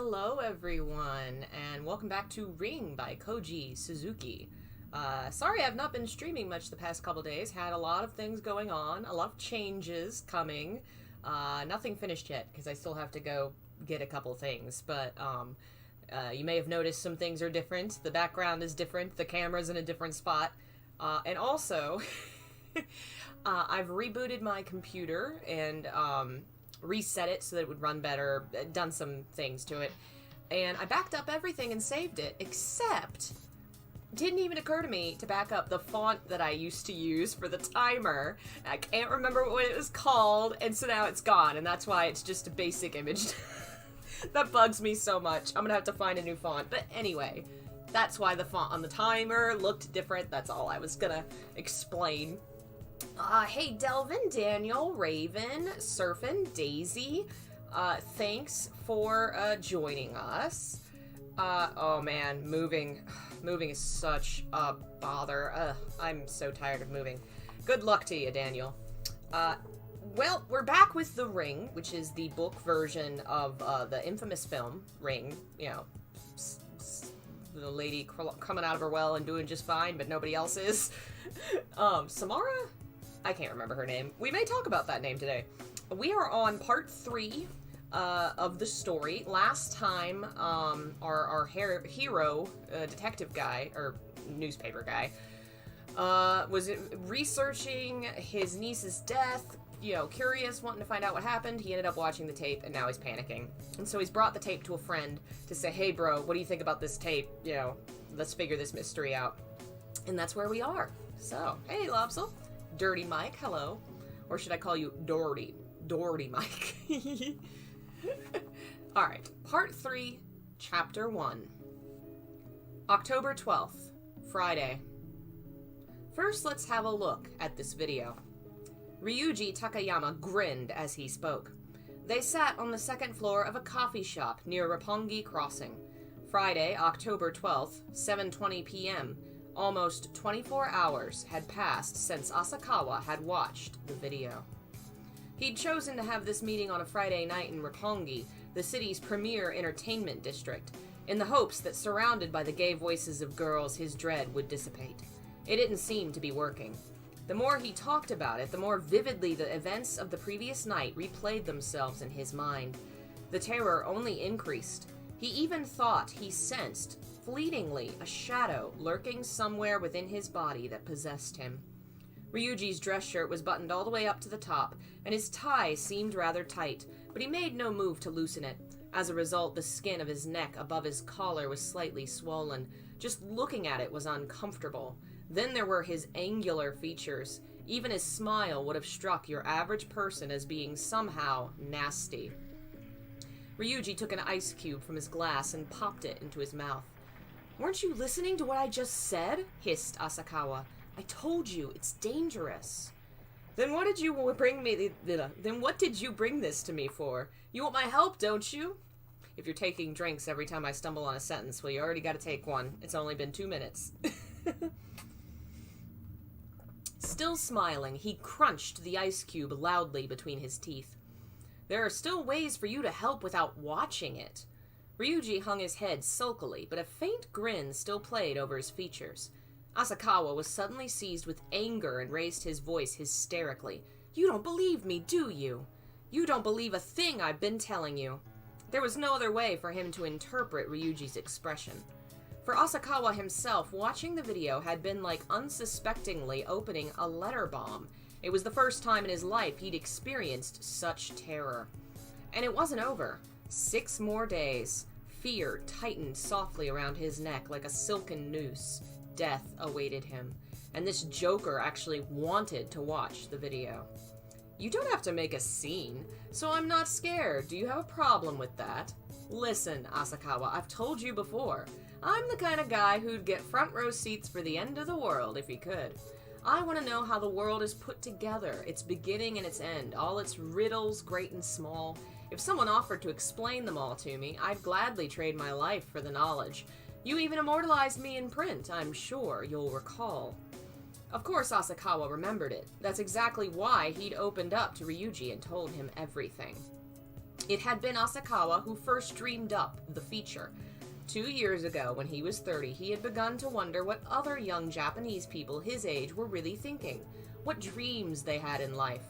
Hello everyone, and welcome back to Ring by Koji Suzuki. Sorry I've not been streaming much the past couple days. Had a lot of things going on, a lot of changes coming. Nothing finished yet, because I still have to go get a couple things, but you may have noticed some things are different. The background is different, the camera's in a different spot, and also, I've rebooted my computer and reset it so that it would run better, done some things to it, and I backed up everything and saved it, except it didn't even occur to me to back up the font that I used to use for the timer. I can't remember what it was called, and so now it's gone, and that's why it's just a basic image. That bugs me so much. I'm gonna have to find a new font, but anyway, that's why the font on the timer looked different. That's all I was gonna explain. Hey, Delvin, Daniel, Raven, Surfin, Daisy, thanks for, joining us. Oh man, moving is such a bother. I'm so tired of moving. Good luck to you, Daniel. Well, we're back with The Ring, which is the book version of, the infamous film, Ring. You know, the lady coming out of her well and doing just fine, but nobody else is. Samara? I can't remember her name. We may talk about that name today. We are on part 3 of the story. Last time, our hero, detective guy, or newspaper guy, was researching his niece's death, you know, curious, wanting to find out what happened. He ended up watching the tape, and now he's panicking. And so he's brought the tape to a friend to say, hey bro, what do you think about this tape? You know, let's figure this mystery out. And that's where we are. So, hey Lobsel. Dirty Mike, hello. Or should I call you Doherty? Doherty Mike. Alright, part 3, chapter 1. October 12th, Friday. First, let's have a look at this video. Ryuji Takayama grinned as he spoke. They sat on the second floor of a coffee shop near Roppongi Crossing. Friday, October 12th, 7:20 p.m., almost 24 hours had passed since Asakawa had watched the video. He'd chosen to have this meeting on a Friday night in Roppongi, the city's premier entertainment district, in the hopes that surrounded by the gay voices of girls, his dread would dissipate. It didn't seem to be working. The more he talked about it, the more vividly the events of the previous night replayed themselves in his mind. The terror only increased. He even thought he sensed, fleetingly, a shadow lurking somewhere within his body that possessed him. Ryuji's dress shirt was buttoned all the way up to the top, and his tie seemed rather tight, but he made no move to loosen it. As a result, the skin of his neck above his collar was slightly swollen. Just looking at it was uncomfortable. Then there were his angular features. Even his smile would have struck your average person as being somehow nasty. Ryuji took an ice cube from his glass and popped it into his mouth. "Weren't you listening to what I just said?" hissed Asakawa. "I told you, it's dangerous." Then what did you bring this to me for? You want my help, don't you? If you're taking drinks every time I stumble on a sentence, well, you already gotta take one. It's only been 2 minutes. Still smiling, he crunched the ice cube loudly between his teeth. "There are still ways for you to help without watching it." Ryuji hung his head sulkily, but a faint grin still played over his features. Asakawa was suddenly seized with anger and raised his voice hysterically. "You don't believe me, do you? You don't believe a thing I've been telling you." There was no other way for him to interpret Ryuji's expression. For Asakawa himself, watching the video had been like unsuspectingly opening a letter bomb. It was the first time in his life he'd experienced such terror. And it wasn't over. 6 more days. Fear tightened softly around his neck like a silken noose. Death awaited him. And this joker actually wanted to watch the video. "You don't have to make a scene, so I'm not scared. Do you have a problem with that?" "Listen, Asakawa, I've told you before. I'm the kind of guy who'd get front row seats for the end of the world if he could. I want to know how the world is put together, its beginning and its end, all its riddles, great and small. If someone offered to explain them all to me, I'd gladly trade my life for the knowledge. You even immortalized me in print, I'm sure you'll recall." Of course Asakawa remembered it. That's exactly why he'd opened up to Ryuji and told him everything. It had been Asakawa who first dreamed up the feature. 2 years ago, when he was 30, he had begun to wonder what other young Japanese people his age were really thinking, what dreams they had in life.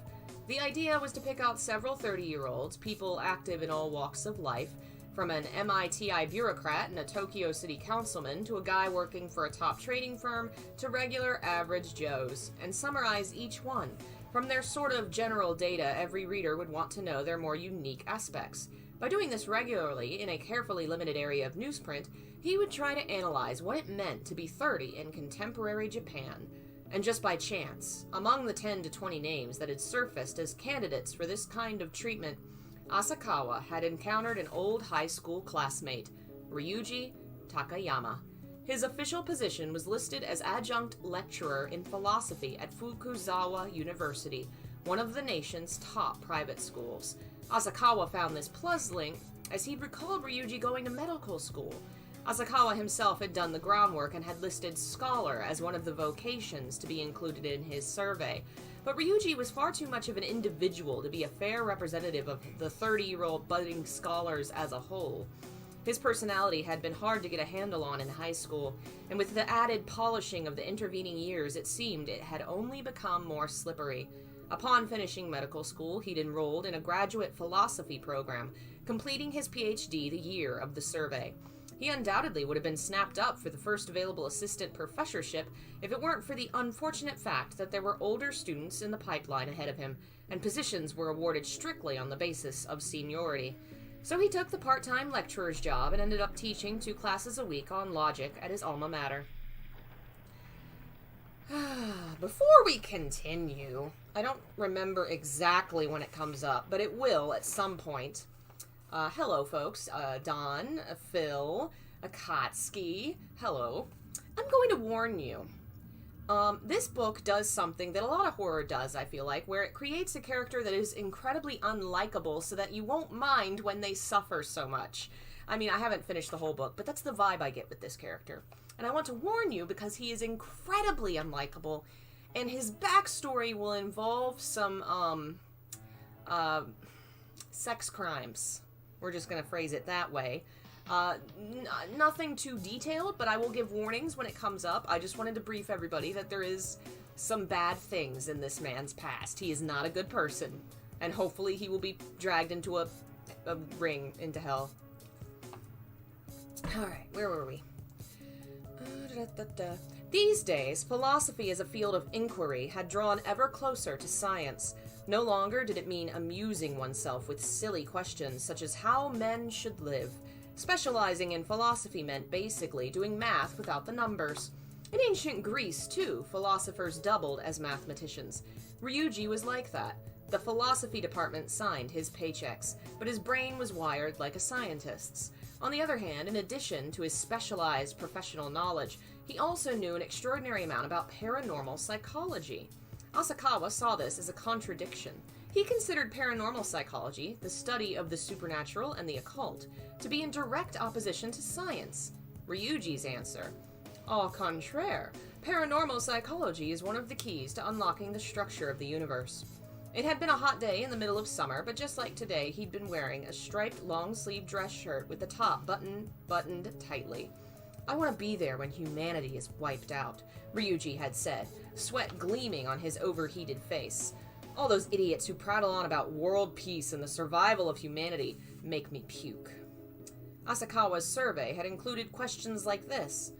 The idea was to pick out several 30-year-olds, people active in all walks of life, from an MITI bureaucrat and a Tokyo City councilman to a guy working for a top trading firm to regular average Joes, and summarize each one. From their sort of general data, every reader would want to know their more unique aspects. By doing this regularly in a carefully limited area of newsprint, he would try to analyze what it meant to be 30 in contemporary Japan. And just by chance, among the 10 to 20 names that had surfaced as candidates for this kind of treatment, Asakawa had encountered an old high school classmate, Ryuji Takayama. His official position was listed as adjunct lecturer in philosophy at Fukuzawa University, one of the nation's top private schools. Asakawa found this puzzling, as he recalled Ryuji going to medical school. Asakawa himself had done the groundwork and had listed scholar as one of the vocations to be included in his survey. But Ryuji was far too much of an individual to be a fair representative of the 30-year-old budding scholars as a whole. His personality had been hard to get a handle on in high school, and with the added polishing of the intervening years, it seemed it had only become more slippery. Upon finishing medical school, he'd enrolled in a graduate philosophy program, completing his PhD the year of the survey. He undoubtedly would have been snapped up for the first available assistant professorship if it weren't for the unfortunate fact that there were older students in the pipeline ahead of him, and positions were awarded strictly on the basis of seniority. So he took the part-time lecturer's job and ended up teaching 2 classes a week on logic at his alma mater. Before we continue, I don't remember exactly when it comes up, but it will at some point. Hello, folks. Don, Phil, Akatsuki. Hello. I'm going to warn you. This book does something that a lot of horror does, I feel like, where it creates a character that is incredibly unlikable so that you won't mind when they suffer so much. I mean, I haven't finished the whole book, but that's the vibe I get with this character. And I want to warn you because he is incredibly unlikable, and his backstory will involve some, sex crimes. We're just going to phrase it that way. Nothing too detailed, but I will give warnings when it comes up. I just wanted to brief everybody that there is some bad things in this man's past. He is not a good person, and hopefully he will be dragged into a ring into hell. Alright, where were we? These days, philosophy as a field of inquiry had drawn ever closer to science. No longer did it mean amusing oneself with silly questions such as how men should live. Specializing in philosophy meant basically doing math without the numbers. In ancient Greece, too, philosophers doubled as mathematicians. Ryuji was like that. The philosophy department signed his paychecks, but his brain was wired like a scientist's. On the other hand, in addition to his specialized professional knowledge, he also knew an extraordinary amount about paranormal psychology. Asakawa saw this as a contradiction. He considered paranormal psychology, the study of the supernatural and the occult, to be in direct opposition to science. Ryuji's answer: au contraire, paranormal psychology is one of the keys to unlocking the structure of the universe. It had been a hot day in the middle of summer, but just like today, he'd been wearing a striped long-sleeved dress shirt with the top buttoned tightly. I want to be there when humanity is wiped out, Ryuji had said, sweat gleaming on his overheated face. All those idiots who prattle on about world peace and the survival of humanity make me puke. Asakawa's survey had included questions like this.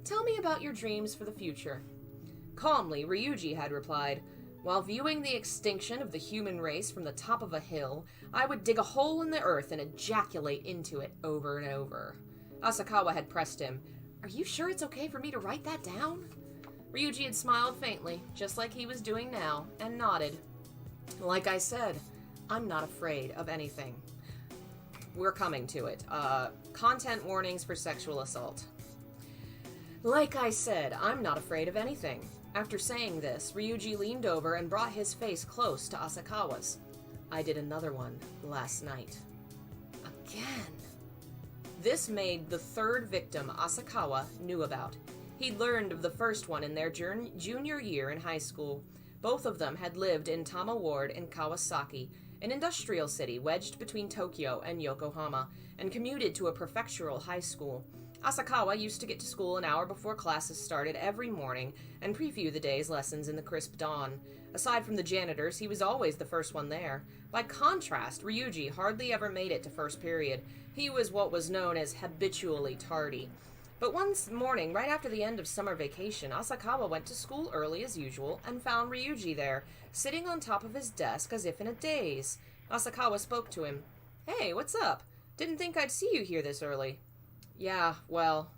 Tell me about your dreams for the future. Calmly, Ryuji had replied, while viewing the extinction of the human race from the top of a hill, I would dig a hole in the earth and ejaculate into it over and over. Asakawa had pressed him. Are you sure it's okay for me to write that down? Ryuji had smiled faintly, just like he was doing now, and nodded. Like I said, I'm not afraid of anything. We're coming to it. Content warnings for sexual assault. Like I said, I'm not afraid of anything. After saying this, Ryuji leaned over and brought his face close to Asakawa's. I did another one last night. Again. This made the third victim Asakawa knew about. He'd learned of the first one in their junior year in high school. Both of them had lived in Tama Ward in Kawasaki, an industrial city wedged between Tokyo and Yokohama, and commuted to a prefectural high school. Asakawa used to get to school an hour before classes started every morning and preview the day's lessons in the crisp dawn. Aside from the janitors, he was always the first one there. By contrast, Ryuji hardly ever made it to first period. He was what was known as habitually tardy. But one morning, right after the end of summer vacation, Asakawa went to school early as usual and found Ryuji there, sitting on top of his desk as if in a daze. Asakawa spoke to him. "Hey, what's up? Didn't think I'd see you here this early." "Yeah, well,"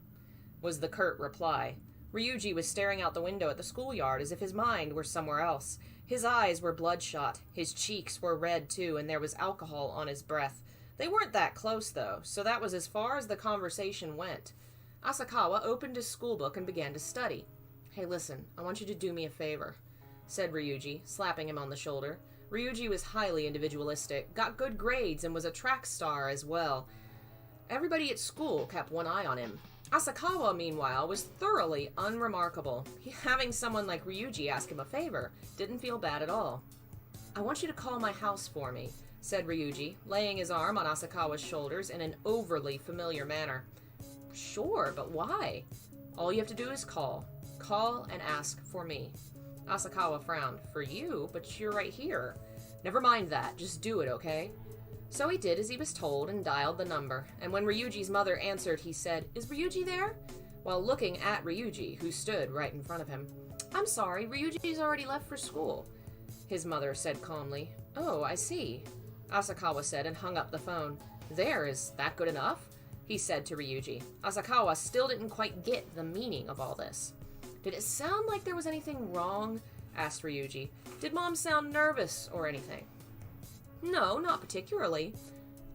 was the curt reply. Ryuji was staring out the window at the schoolyard as if his mind were somewhere else. His eyes were bloodshot, his cheeks were red too, and there was alcohol on his breath. They weren't that close, though, so that was as far as the conversation went. Asakawa opened his schoolbook and began to study. "Hey, listen, I want you to do me a favor," said Ryuji, slapping him on the shoulder. Ryuji was highly individualistic, got good grades, and was a track star as well. Everybody at school kept one eye on him. Asakawa, meanwhile, was thoroughly unremarkable. Having someone like Ryuji ask him a favor didn't feel bad at all. "I want you to call my house for me," said Ryuji, laying his arm on Asakawa's shoulders in an overly familiar manner. "Sure, but why?" "All you have to do is call. Call and ask for me." Asakawa frowned. "For you? But you're right here." "Never mind that. Just do it, okay?" So he did as he was told and dialed the number, and when Ryuji's mother answered, he said, "Is Ryuji there?" while looking at Ryuji, who stood right in front of him. "I'm sorry, Ryuji's already left for school," his mother said calmly. "Oh, I see," Asakawa said and hung up the phone. "There, is that good enough?" he said to Ryuji. Asakawa still didn't quite get the meaning of all this. "Did it sound like there was anything wrong?" asked Ryuji. "Did Mom sound nervous or anything?" "No, not particularly."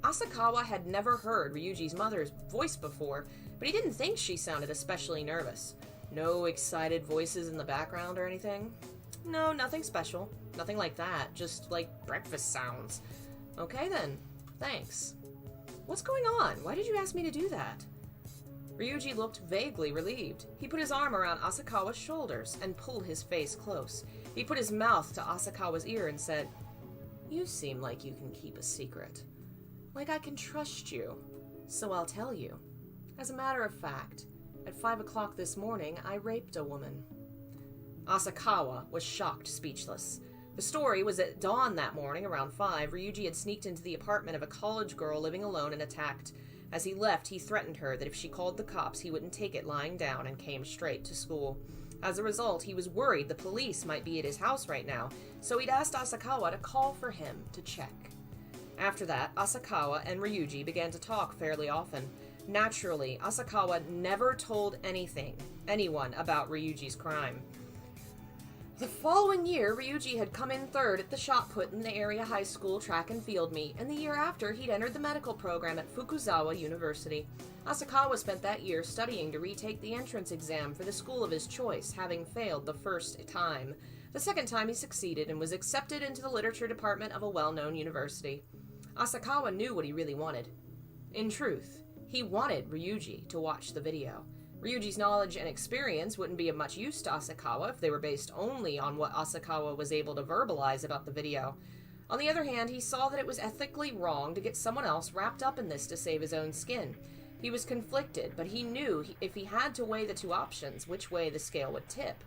Asakawa had never heard Ryuji's mother's voice before, but he didn't think she sounded especially nervous. "No excited voices in the background or anything?" "No, nothing special. Nothing like that. Just like breakfast sounds." "Okay then. Thanks." "What's going on? Why did you ask me to do that?" Ryuji looked vaguely relieved. He put his arm around Asakawa's shoulders and pulled his face close. He put his mouth to Asakawa's ear and said, "You seem like you can keep a secret. Like I can trust you. So I'll tell you. As a matter of fact, at 5 o'clock this morning, I raped a woman." Asakawa was shocked speechless. The story was at dawn that morning, around 5, Ryuji had sneaked into the apartment of a college girl living alone and attacked. As he left, he threatened her that if she called the cops, he wouldn't take it lying down and came straight to school. As a result, he was worried the police might be at his house right now, so he'd asked Asakawa to call for him to check. After that, Asakawa and Ryuji began to talk fairly often. Naturally, Asakawa never told anyone about Ryuji's crime. The following year, Ryuji had come in third at the shot put in the area high school track and field meet, and the year after, he'd entered the medical program at Fukuzawa University. Asakawa spent that year studying to retake the entrance exam for the school of his choice, having failed the first time. The second time he succeeded and was accepted into the literature department of a well-known university. Asakawa knew what he really wanted. In truth, he wanted Ryuji to watch the video. Ryuji's knowledge and experience wouldn't be of much use to Asakawa if they were based only on what Asakawa was able to verbalize about the video. On the other hand, he saw that it was ethically wrong to get someone else wrapped up in this to save his own skin. He was conflicted, but he knew if he had to weigh the two options, which way the scale would tip.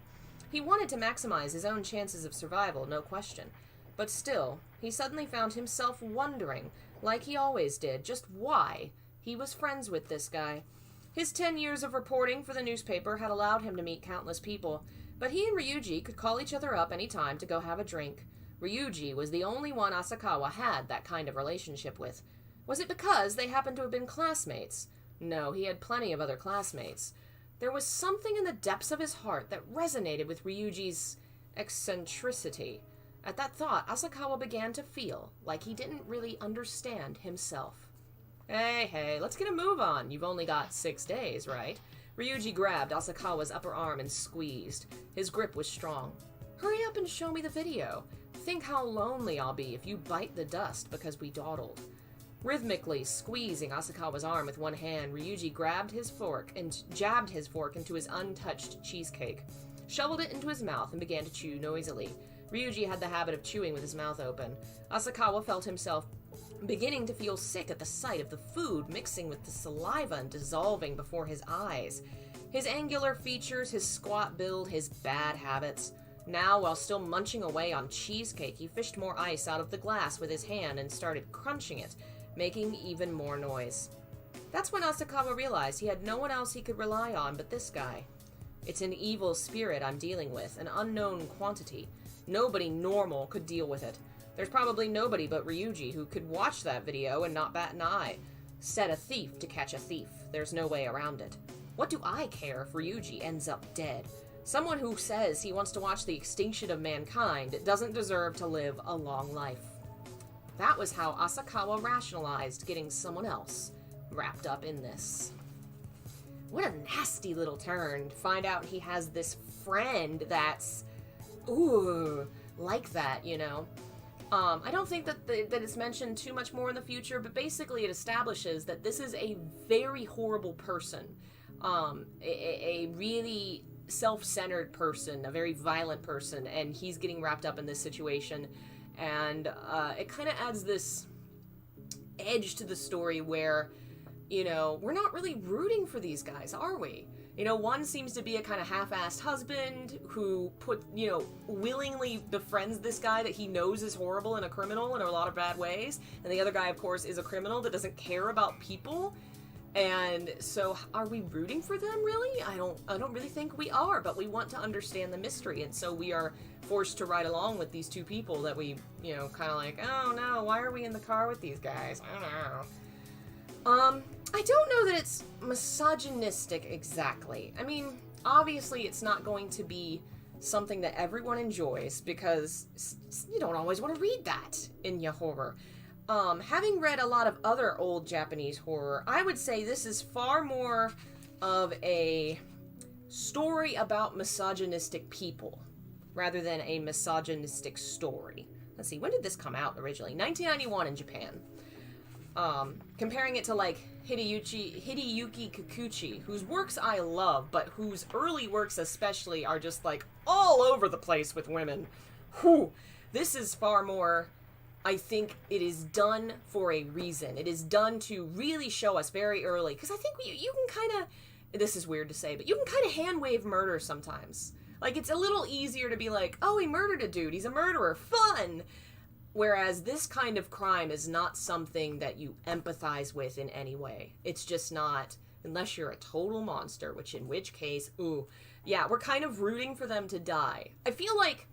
He wanted to maximize his own chances of survival, no question. But still, he suddenly found himself wondering, like he always did, just why he was friends with this guy. His 10 years of reporting for the newspaper had allowed him to meet countless people, but he and Ryuji could call each other up any time to go have a drink. Ryuji was the only one Asakawa had that kind of relationship with. Was it because they happened to have been classmates? No, he had plenty of other classmates. There was something in the depths of his heart that resonated with Ryuji's eccentricity. At that thought, Asakawa began to feel like he didn't really understand himself. Hey, let's get a move on. You've only got 6 days, right? Ryuji grabbed Asakawa's upper arm and squeezed. His grip was strong. Hurry up and show me the video. Think how lonely I'll be if you bite the dust because we dawdled. Rhythmically squeezing Asakawa's arm with one hand, Ryuji grabbed his fork and jabbed his fork into his untouched cheesecake, shoveled it into his mouth, and began to chew noisily. Ryuji had the habit of chewing with his mouth open. Asakawa felt himself beginning to feel sick at the sight of the food mixing with the saliva and dissolving before his eyes. His angular features, his squat build, his bad habits. Now, while still munching away on cheesecake, he fished more ice out of the glass with his hand and started crunching it, making even more noise. That's when Asakawa realized he had no one else he could rely on but this guy. It's an evil spirit I'm dealing with, an unknown quantity. Nobody normal could deal with it. There's probably nobody but Ryuji who could watch that video and not bat an eye. Set a thief to catch a thief. There's no way around it. What do I care if Ryuji ends up dead? Someone who says he wants to watch the extinction of mankind doesn't deserve to live a long life. That was how Asakawa rationalized getting someone else wrapped up in this. What a nasty little turn to find out he has this friend that's, like that, you know. I don't think that it's mentioned too much more in the future, but basically it establishes that this is a very horrible person. A really self-centered person, a very violent person, and he's getting wrapped up in this situation. And it kind of adds this edge to the story where, you know, we're not really rooting for these guys, are we? You know, one seems to be a kind of half-assed husband who willingly befriends this guy that he knows is horrible and a criminal in a lot of bad ways. And the other guy, of course, is a criminal that doesn't care about people. And so are we rooting for them, really? I don't really think we are, but we want to understand the mystery. And so we are forced to ride along with these two people that we, you know, kind of like, oh no, why are we in the car with these guys? I don't know. I don't know that it's misogynistic exactly. I mean, obviously it's not going to be something that everyone enjoys because you don't always want to read that in your horror. Having read a lot of other old Japanese horror, I would say this is far more of a story about misogynistic people rather than a misogynistic story. Let's see, when did this come out originally? 1991 in Japan. Comparing it to like Hideyuki Kikuchi, whose works I love, but whose early works especially are just like all over the place with women. Whew. This is far more, I think it is done for a reason. It is done to really show us very early, because I think you can kind of, this is weird to say, but you can kind of hand wave murder sometimes. Like, it's a little easier to be like, oh, he murdered a dude, he's a murderer, fun! Whereas this kind of crime is not something that you empathize with in any way. It's just not, unless you're a total monster, in which case, yeah, we're kind of rooting for them to die. I feel like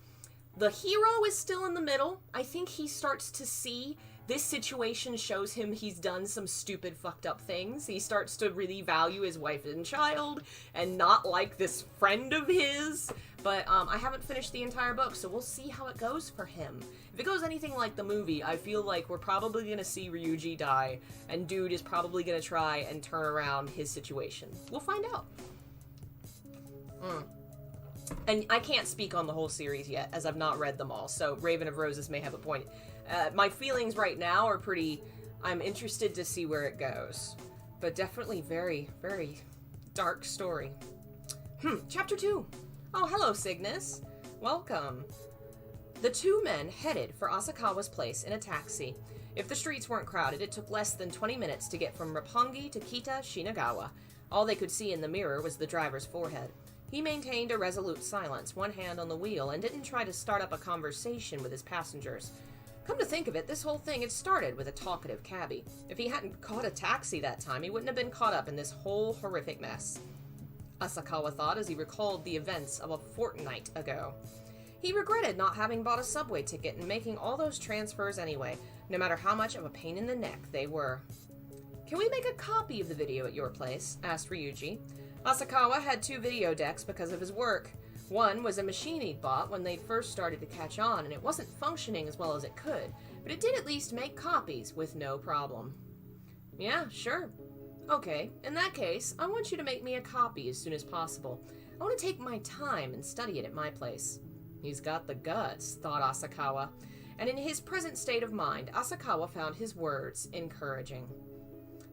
the hero is still in the middle. I think he starts to see this situation shows him he's done some stupid, fucked up things. He starts to really value his wife and child and not like this friend of his. But I haven't finished the entire book, so we'll see how it goes for him. If it goes anything like the movie, I feel like we're probably going to see Ryuji die, and dude is probably going to try and turn around his situation. We'll find out. And I can't speak on the whole series yet, as I've not read them all, so Raven of Roses may have a point. My feelings right now are I'm interested to see where it goes. But definitely very, very dark story. Chapter 2. Oh, hello, Cygnus. Welcome. The two men headed for Asakawa's place in a taxi. If the streets weren't crowded, it took less than 20 minutes to get from Roppongi to Kita Shinagawa. All they could see in the mirror was the driver's forehead. He maintained a resolute silence, one hand on the wheel, and didn't try to start up a conversation with his passengers. Come to think of it, this whole thing had started with a talkative cabbie. If he hadn't caught a taxi that time, he wouldn't have been caught up in this whole horrific mess. Asakawa thought as he recalled the events of a fortnight ago. He regretted not having bought a subway ticket and making all those transfers anyway, no matter how much of a pain in the neck they were. Can we make a copy of the video at your place? Asked Ryuji. Asakawa had 2 video decks because of his work. One was a machine he'd bought when they first started to catch on, and it wasn't functioning as well as it could, but it did at least make copies with no problem. Yeah, sure. Okay, in that case, I want you to make me a copy as soon as possible. I want to take my time and study it at my place. He's got the guts, thought Asakawa, and in his present state of mind, Asakawa found his words encouraging.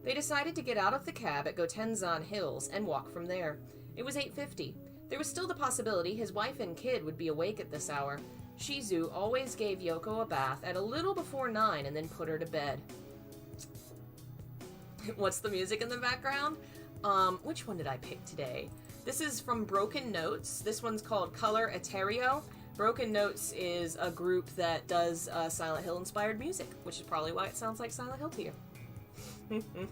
They decided to get out of the cab at Gotenzan Hills and walk from there. It was 8:50. There was still the possibility his wife and kid would be awake at this hour. Shizu always gave Yoko a bath at a little before 9 and then put her to bed. What's the music in the background? Which one did I pick today? This is from Broken Notes. This one's called Color Eterio. Broken Notes is a group that does Silent Hill inspired music, which is probably why it sounds like Silent Hill to you.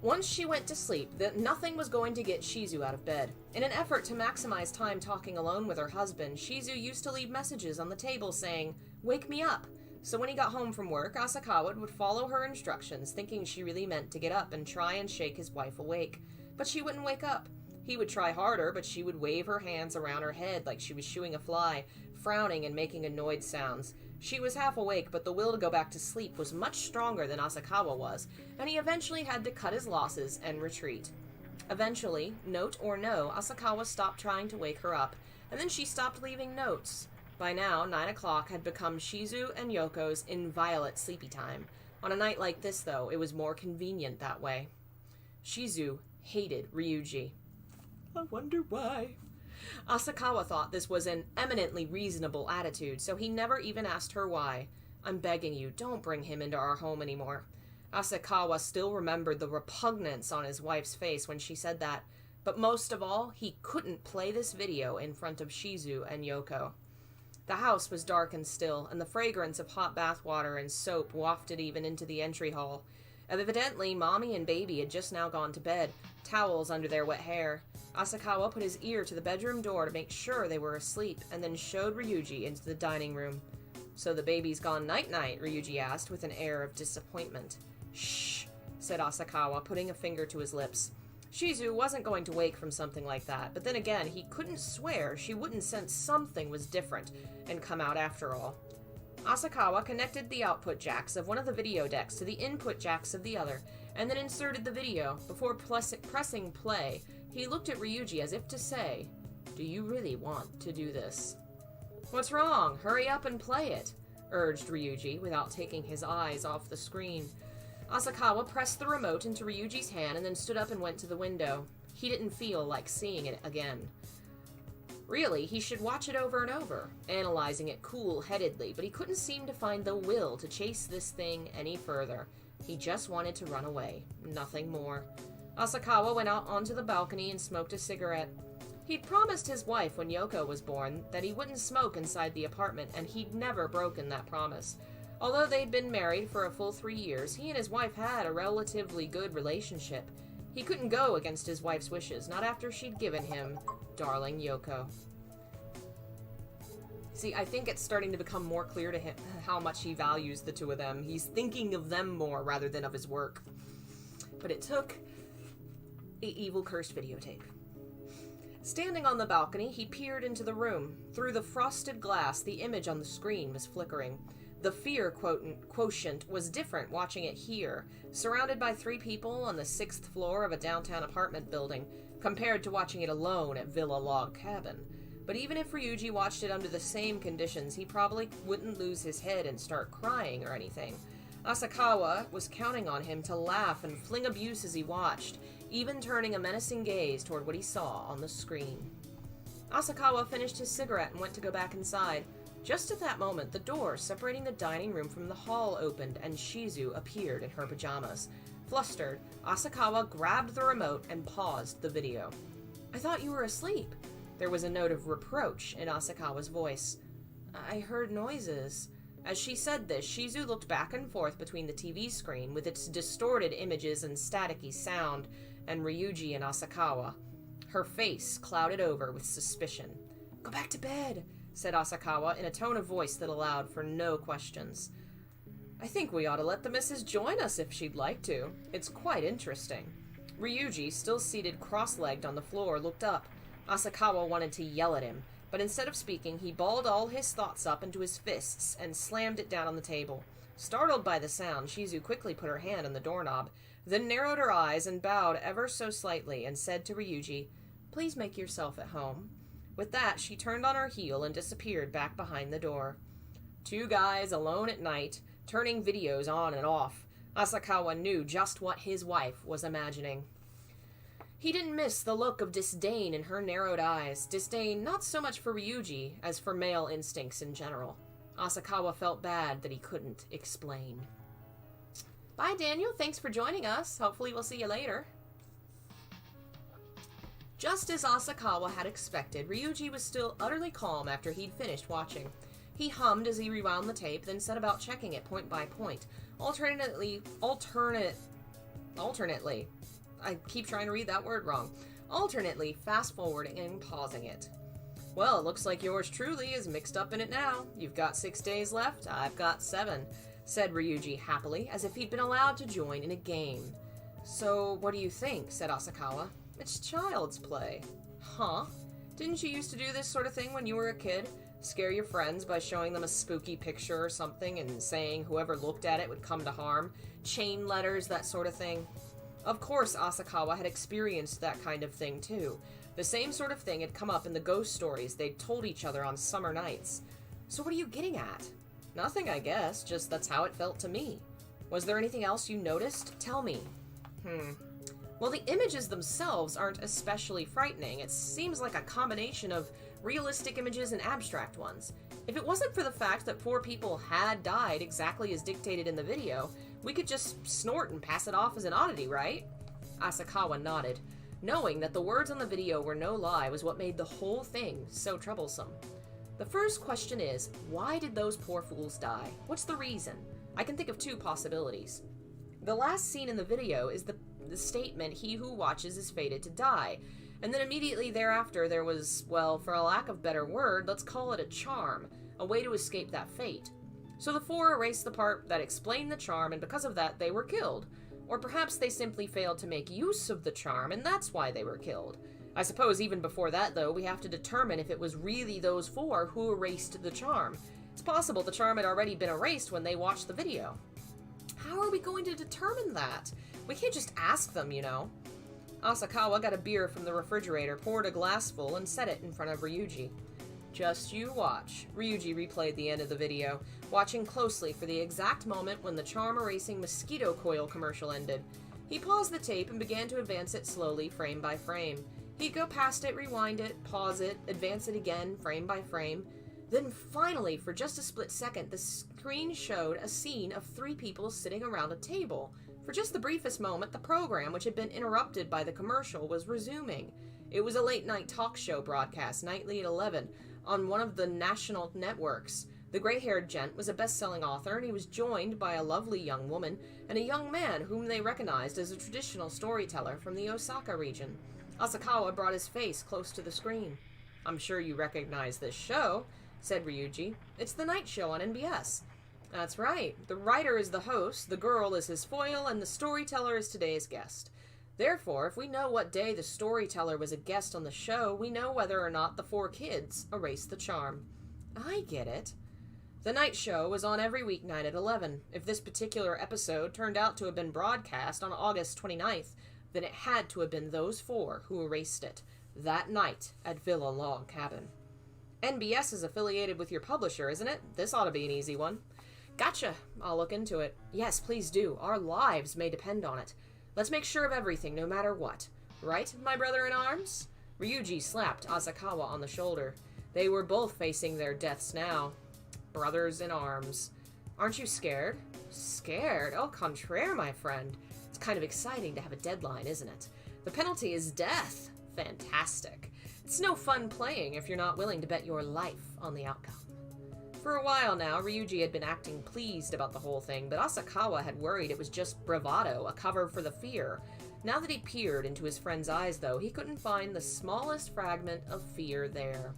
Once she went to sleep, nothing was going to get Shizu out of bed. In an effort to maximize time talking alone with her husband, Shizu used to leave messages on the table saying, "Wake me up." So when he got home from work, Asakawa would follow her instructions, thinking she really meant to get up and try and shake his wife awake. But she wouldn't wake up. He would try harder, but she would wave her hands around her head like she was shooing a fly, frowning and making annoyed sounds. She was half awake, but the will to go back to sleep was much stronger than Asakawa was, and he eventually had to cut his losses and retreat. Eventually, note or no, Asakawa stopped trying to wake her up, and then she stopped leaving notes. By now, 9 o'clock had become Shizu and Yoko's inviolate sleepy time. On a night like this, though, it was more convenient that way. Shizu hated Ryuji. I wonder why. Asakawa thought this was an eminently reasonable attitude, so he never even asked her why. "I'm begging you, don't bring him into our home anymore." Asakawa still remembered the repugnance on his wife's face when she said that, but most of all, he couldn't play this video in front of Shizu and Yoko. The house was dark and still, and the fragrance of hot bath water and soap wafted even into the entry hall. Evidently, Mommy and Baby had just now gone to bed, towels under their wet hair. Asakawa put his ear to the bedroom door to make sure they were asleep, and then showed Ryuji into the dining room. "So the baby's gone night-night?" Ryuji asked with an air of disappointment. "Shh," said Asakawa, putting a finger to his lips. Shizu wasn't going to wake from something like that, but then again, he couldn't swear she wouldn't sense something was different and come out after all. Asakawa connected the output jacks of one of the video decks to the input jacks of the other, and then inserted the video. Before pressing play, he looked at Ryuji as if to say, "Do you really want to do this?" "What's wrong? Hurry up and play it," urged Ryuji without taking his eyes off the screen. Asakawa pressed the remote into Ryuji's hand and then stood up and went to the window. He didn't feel like seeing it again. Really, he should watch it over and over, analyzing it cool-headedly, but he couldn't seem to find the will to chase this thing any further. He just wanted to run away, nothing more. Asakawa went out onto the balcony and smoked a cigarette. He'd promised his wife when Yoko was born that he wouldn't smoke inside the apartment, and he'd never broken that promise. Although they'd been married for a full 3 years, he and his wife had a relatively good relationship. He couldn't go against his wife's wishes, not after she'd given him darling Yoko. See, I think it's starting to become more clear to him how much he values the two of them. He's thinking of them more rather than of his work. But it took an evil cursed videotape. Standing on the balcony, he peered into the room. Through the frosted glass, the image on the screen was flickering. The fear quotient was different watching it here, surrounded by 3 people on the 6th floor of a downtown apartment building, compared to watching it alone at Villa Log Cabin. But even if Ryuji watched it under the same conditions, he probably wouldn't lose his head and start crying or anything. Asakawa was counting on him to laugh and fling abuse as he watched, even turning a menacing gaze toward what he saw on the screen. Asakawa finished his cigarette and went to go back inside. Just at that moment, the door separating the dining room from the hall opened, and Shizu appeared in her pajamas. Flustered, Asakawa grabbed the remote and paused the video. "I thought you were asleep." There was a note of reproach in Asakawa's voice. "I heard noises." As she said this, Shizu looked back and forth between the TV screen with its distorted images and staticky sound, and Ryuji and Asakawa. Her face clouded over with suspicion. "Go back to bed," said Asakawa in a tone of voice that allowed for no questions. "I think we ought to let the missus join us if she'd like to. It's quite interesting." Ryuji, still seated cross-legged on the floor, looked up. Asakawa wanted to yell at him, but instead of speaking, he balled all his thoughts up into his fists and slammed it down on the table. Startled by the sound, Shizu quickly put her hand on the doorknob, then narrowed her eyes and bowed ever so slightly and said to Ryuji, "Please make yourself at home." With that, she turned on her heel and disappeared back behind the door. 2 guys alone at night, turning videos on and off. Asakawa knew just what his wife was imagining. He didn't miss the look of disdain in her narrowed eyes, disdain not so much for Ryuji as for male instincts in general. Asakawa felt bad that he couldn't explain. Bye, Daniel. Thanks for joining us. Hopefully we'll see you later. Just as Asakawa had expected, Ryuji was still utterly calm after he'd finished watching. He hummed as he rewound the tape, then set about checking it point by point, alternately, I keep trying to read that word wrong, alternately fast-forwarding and pausing it. Well, it looks like yours truly is mixed up in it now. You've got 6 days left, I've got 7, said Ryuji happily, as if he'd been allowed to join in a game. So, what do you think? Said Asakawa. It's child's play. Huh? Didn't you used to do this sort of thing when you were a kid? Scare your friends by showing them a spooky picture or something and saying whoever looked at it would come to harm? Chain letters, that sort of thing? Of course, Asakawa had experienced that kind of thing too. The same sort of thing had come up in the ghost stories they'd told each other on summer nights. So what are you getting at? Nothing, I guess, just that's how it felt to me. Was there anything else you noticed? Tell me. Well, the images themselves aren't especially frightening. It seems like a combination of realistic images and abstract ones. If it wasn't for the fact that 4 people had died exactly as dictated in the video, we could just snort and pass it off as an oddity, right? Asakawa nodded. Knowing that the words on the video were no lie was what made the whole thing so troublesome. The first question is, why did those poor fools die? What's the reason? I can think of 2 possibilities. The last scene in the video is the statement, "He who watches is fated to die." And then immediately thereafter there was, well, for a lack of better word, let's call it a charm, a way to escape that fate. So the 4 erased the part that explained the charm, and because of that they were killed. Or perhaps they simply failed to make use of the charm, and that's why they were killed. I suppose even before that, though, we have to determine if it was really those 4 who erased the charm. It's possible the charm had already been erased when they watched the video. How are we going to determine that? We can't just ask them, you know. Asakawa got a beer from the refrigerator, poured a glassful, and set it in front of Ryuji. Just you watch. Ryuji replayed the end of the video, watching closely for the exact moment when the charm-erasing mosquito coil commercial ended. He paused the tape and began to advance it slowly, frame by frame. He'd go past it, rewind it, pause it, advance it again, frame by frame. Then finally, for just a split second, the screen showed a scene of 3 people sitting around a table. For just the briefest moment, the program, which had been interrupted by the commercial, was resuming. It was a late-night talk show broadcast, nightly at 11, on one of the national networks. The gray-haired gent was a best-selling author, and he was joined by a lovely young woman and a young man whom they recognized as a traditional storyteller from the Osaka region. Asakawa brought his face close to the screen. "I'm sure you recognize this show," said Ryuji. "It's the night show on NBS. That's right. The writer is the host, the girl is his foil, and the storyteller is today's guest. Therefore, if we know what day the storyteller was a guest on the show, we know whether or not the 4 kids erased the charm." I get it. The night show was on every weeknight at 11. If this particular episode turned out to have been broadcast on August 29th, then it had to have been those 4 who erased it, that night at Villa Log Cabin. NBS is affiliated with your publisher, isn't it? This ought to be an easy one. Gotcha. I'll look into it. Yes, please do. Our lives may depend on it. Let's make sure of everything, no matter what. Right, my brother-in-arms? Ryuji slapped Asakawa on the shoulder. They were both facing their deaths now. Brothers-in-arms. Aren't you scared? Scared? Au contraire, my friend. It's kind of exciting to have a deadline, isn't it? The penalty is death. Fantastic. It's no fun playing if you're not willing to bet your life on the outcome. For a while now, Ryuji had been acting pleased about the whole thing, but Asakawa had worried it was just bravado, a cover for the fear. Now that he peered into his friend's eyes, though, he couldn't find the smallest fragment of fear there.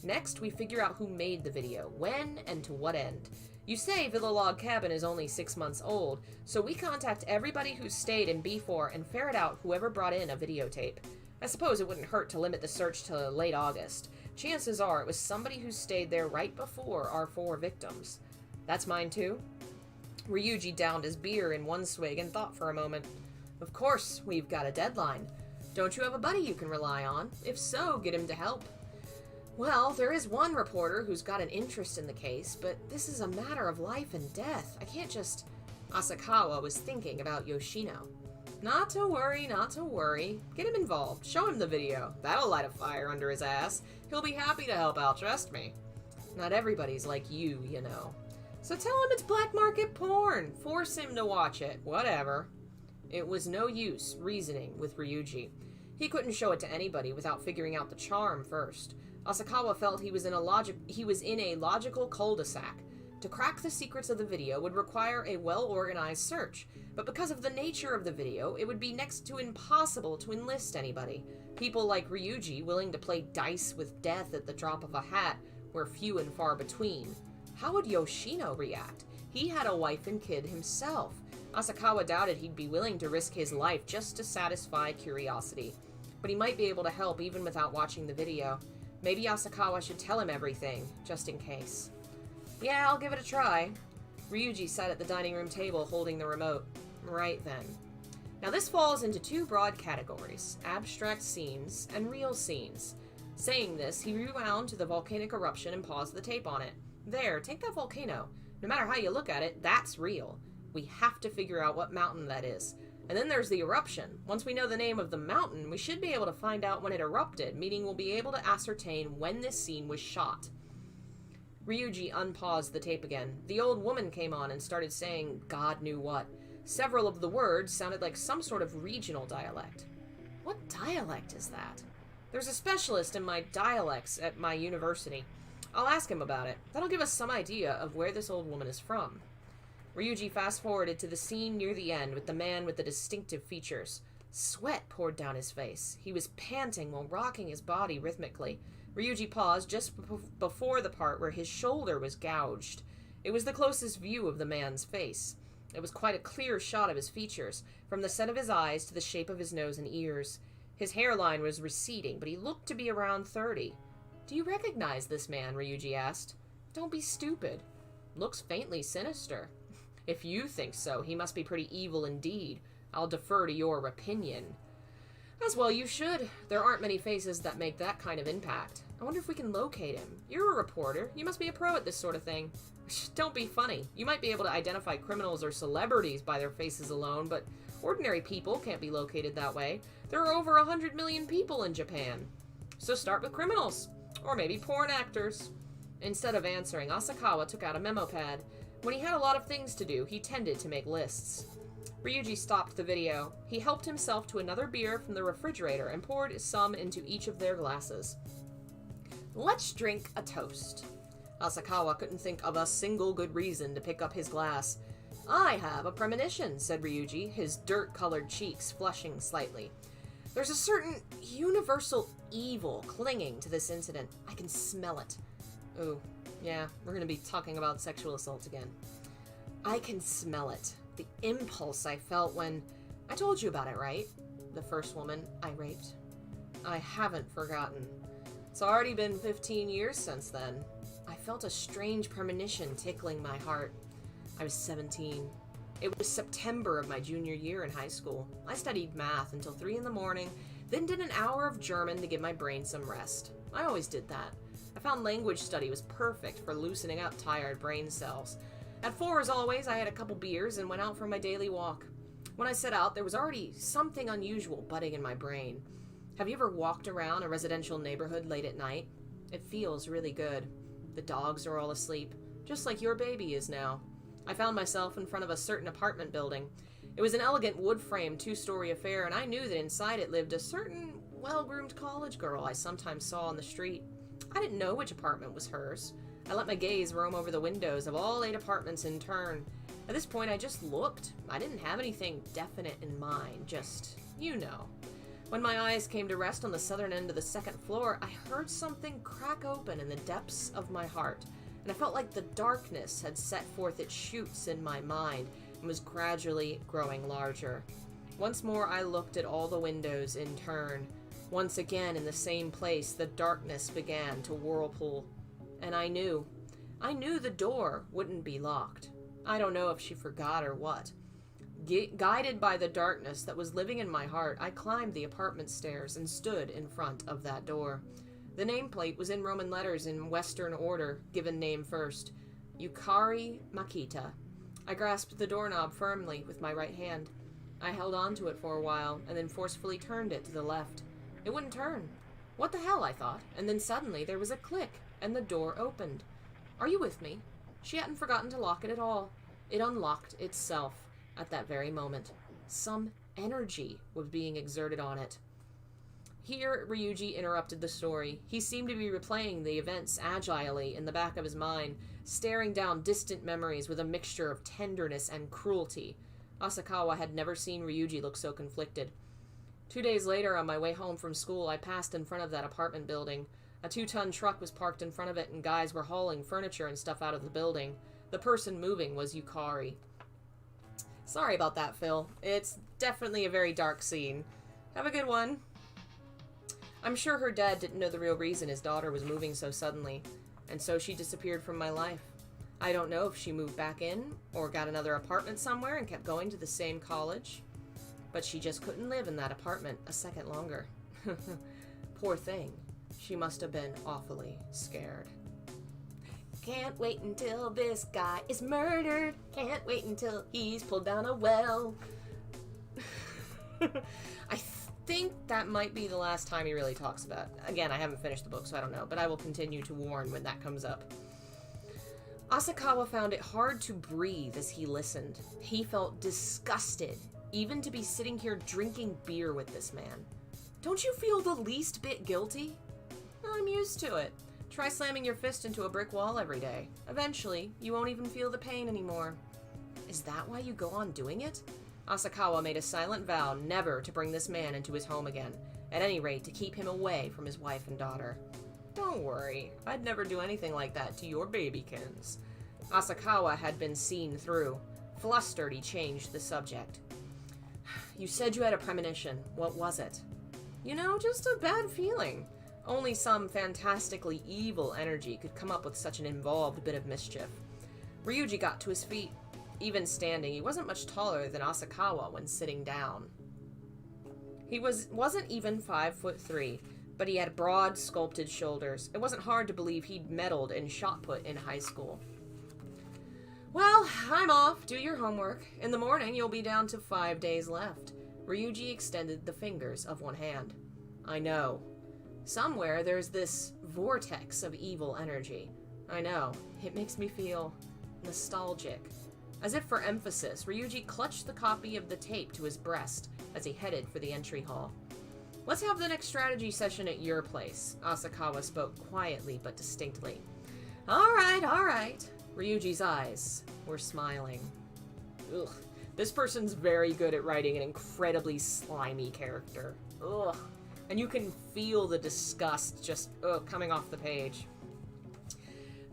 Next, we figure out who made the video, when, and to what end. You say Villa Log Cabin is only 6 months old, so we contact everybody who stayed in B4 and ferret out whoever brought in a videotape. I suppose it wouldn't hurt to limit the search to late August. Chances are it was somebody who stayed there right before our 4 victims. That's mine too? Ryuji downed his beer in one swig and thought for a moment. Of course, we've got a deadline. Don't you have a buddy you can rely on? If so, get him to help. Well, there is one reporter who's got an interest in the case, but this is a matter of life and death. I can't just... Asakawa was thinking about Yoshino. Not to worry, not to worry. Get him involved. Show him the video. That'll light a fire under his ass. He'll be happy to help out, trust me. Not everybody's like you, you know. So tell him it's black market porn. Force him to watch it. Whatever. It was no use reasoning with Ryuji. He couldn't show it to anybody without figuring out the charm first. Asakawa felt he was in a logical cul-de-sac. To crack the secrets of the video would require a well-organized search, but because of the nature of the video, it would be next to impossible to enlist anybody. People like Ryuji willing to play dice with death at the drop of a hat were few and far between. How would Yoshino react? He had a wife and kid himself. Asakawa doubted he'd be willing to risk his life just to satisfy curiosity. But he might be able to help even without watching the video. Maybe Asakawa should tell him everything, just in case. Yeah, I'll give it a try. Ryuji sat at the dining room table holding the remote. Right then. Now this falls into two broad categories, abstract scenes and real scenes. Saying this, he rewound to the volcanic eruption and paused the tape on it. There, take that volcano. No matter how you look at it, that's real. We have to figure out what mountain that is. And then there's the eruption. Once we know the name of the mountain, we should be able to find out when it erupted, meaning we'll be able to ascertain when this scene was shot. Ryuji unpaused the tape again. The old woman came on and started saying God knew what. Several of the words sounded like some sort of regional dialect. What dialect is that? There's a specialist in my dialects at my university. I'll ask him about it. That'll give us some idea of where this old woman is from. Ryuji fast-forwarded to the scene near the end with the man with the distinctive features. Sweat poured down his face. He was panting while rocking his body rhythmically. Ryuji paused just before the part where his shoulder was gouged. It was the closest view of the man's face. It was quite a clear shot of his features, from the set of his eyes to the shape of his nose and ears. His hairline was receding, but he looked to be around 30. Do you recognize this man? Ryuji asked. Don't be stupid. Looks faintly sinister. If you think so, he must be pretty evil indeed. I'll defer to your opinion. As well you should. There aren't many faces that make that kind of impact. I wonder if we can locate him. You're a reporter. You must be a pro at this sort of thing. Don't be funny. You might be able to identify criminals or celebrities by their faces alone, but ordinary people can't be located that way. There are over 100 million people in Japan. So start with criminals. Or maybe porn actors. Instead of answering, Asakawa took out a memo pad. When he had a lot of things to do, he tended to make lists. Ryuji stopped the video. He helped himself to another beer from the refrigerator and poured some into each of their glasses. Let's drink a toast. Asakawa couldn't think of a single good reason to pick up his glass. I have a premonition, said Ryuji, his dirt-colored cheeks flushing slightly. There's a certain universal evil clinging to this incident. I can smell it. Ooh, yeah, we're going to be talking about sexual assault again. I can smell it. The impulse I felt when... I told you about it, right? The first woman I raped. I haven't forgotten. It's already been 15 years since then. I felt a strange premonition tickling my heart. I was 17. It was September of my junior year in high school. I studied math until 3 in the morning, then did an hour of German to give my brain some rest. I always did that. I found language study was perfect for loosening up tired brain cells. At 4, as always, I had a couple beers and went out for my daily walk. When I set out, there was already something unusual budding in my brain. Have you ever walked around a residential neighborhood late at night? It feels really good. The dogs are all asleep, just like your baby is now. I found myself in front of a certain apartment building. It was an elegant wood-frame 2-story affair, and I knew that inside it lived a certain well-groomed college girl I sometimes saw on the street. I didn't know which apartment was hers. I let my gaze roam over the windows of all 8 apartments in turn. At this point, I just looked. I didn't have anything definite in mind, just, you know. When my eyes came to rest on the southern end of the 2nd floor, I heard something crack open in the depths of my heart, and I felt like the darkness had set forth its shoots in my mind and was gradually growing larger. Once more, I looked at all the windows in turn. Once again, in the same place, the darkness began to whirlpool. And I knew the door wouldn't be locked. I don't know if she forgot or what. Guided by the darkness that was living in my heart, I climbed the apartment stairs and stood in front of that door. The nameplate was in Roman letters in Western order, given name first. Yukari Makita. I grasped the doorknob firmly with my right hand. I held on to it for a while, and then forcefully turned it to the left. It wouldn't turn. What the hell, I thought, and then suddenly there was a click, and the door opened. Are you with me? She hadn't forgotten to lock it at all. It unlocked itself at that very moment. Some energy was being exerted on it. Here, Ryuji interrupted the story. He seemed to be replaying the events agilely in the back of his mind, staring down distant memories with a mixture of tenderness and cruelty. Asakawa had never seen Ryuji look so conflicted. 2 days later, on my way home from school, I passed in front of that apartment building. A 2-ton truck was parked in front of it, and guys were hauling furniture and stuff out of the building. The person moving was Yukari. Sorry about that, Phil. It's definitely a very dark scene. Have a good one. I'm sure her dad didn't know the real reason his daughter was moving so suddenly, and so she disappeared from my life. I don't know if she moved back in, or got another apartment somewhere and kept going to the same college, but she just couldn't live in that apartment a second longer. Poor thing. She must have been awfully scared. Can't wait until this guy is murdered. Can't wait until he's pulled down a well. I think that might be the last time he really talks about it. Again, I haven't finished the book, so I don't know, but I will continue to warn when that comes up. Asakawa found it hard to breathe as he listened. He felt disgusted, even to be sitting here drinking beer with this man. Don't you feel the least bit guilty? I'm used to it. Try slamming your fist into a brick wall every day. Eventually, you won't even feel the pain anymore. Is that why you go on doing it? Asakawa made a silent vow never to bring this man into his home again. At any rate, to keep him away from his wife and daughter. Don't worry, I'd never do anything like that to your babykins. Asakawa had been seen through. Flustered, he changed the subject. You said you had a premonition. What was it? You know, just a bad feeling. Only some fantastically evil energy could come up with such an involved bit of mischief. Ryuji got to his feet. Even standing, he wasn't much taller than Asakawa when sitting down. He wasn't even 5'3", but he had broad, sculpted shoulders. It wasn't hard to believe he'd medaled in shot put in high school. Well, I'm off. Do your homework. In the morning, you'll be down to 5 days left. Ryuji extended the fingers of one hand. I know. Somewhere there's this vortex of evil energy. I know. It makes me feel nostalgic. As if for emphasis, Ryuji clutched the copy of the tape to his breast as he headed for the entry hall. Let's have the next strategy session at your place, Asakawa spoke quietly but distinctly. All right. Ryuji's eyes were smiling. Ugh. This person's very good at writing an incredibly slimy character. Ugh. And you can feel the disgust just coming off the page.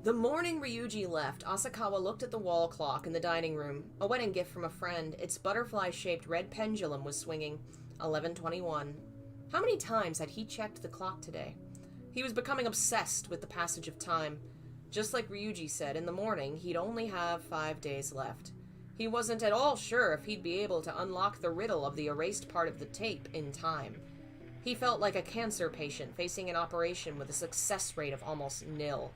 The morning Ryuji left, Asakawa looked at the wall clock in the dining room. A wedding gift from a friend. Its butterfly-shaped red pendulum was swinging. 11:21. How many times had he checked the clock today? He was becoming obsessed with the passage of time. Just like Ryuji said, in the morning, he'd only have 5 days left. He wasn't at all sure if he'd be able to unlock the riddle of the erased part of the tape in time. He felt like a cancer patient facing an operation with a success rate of almost nil.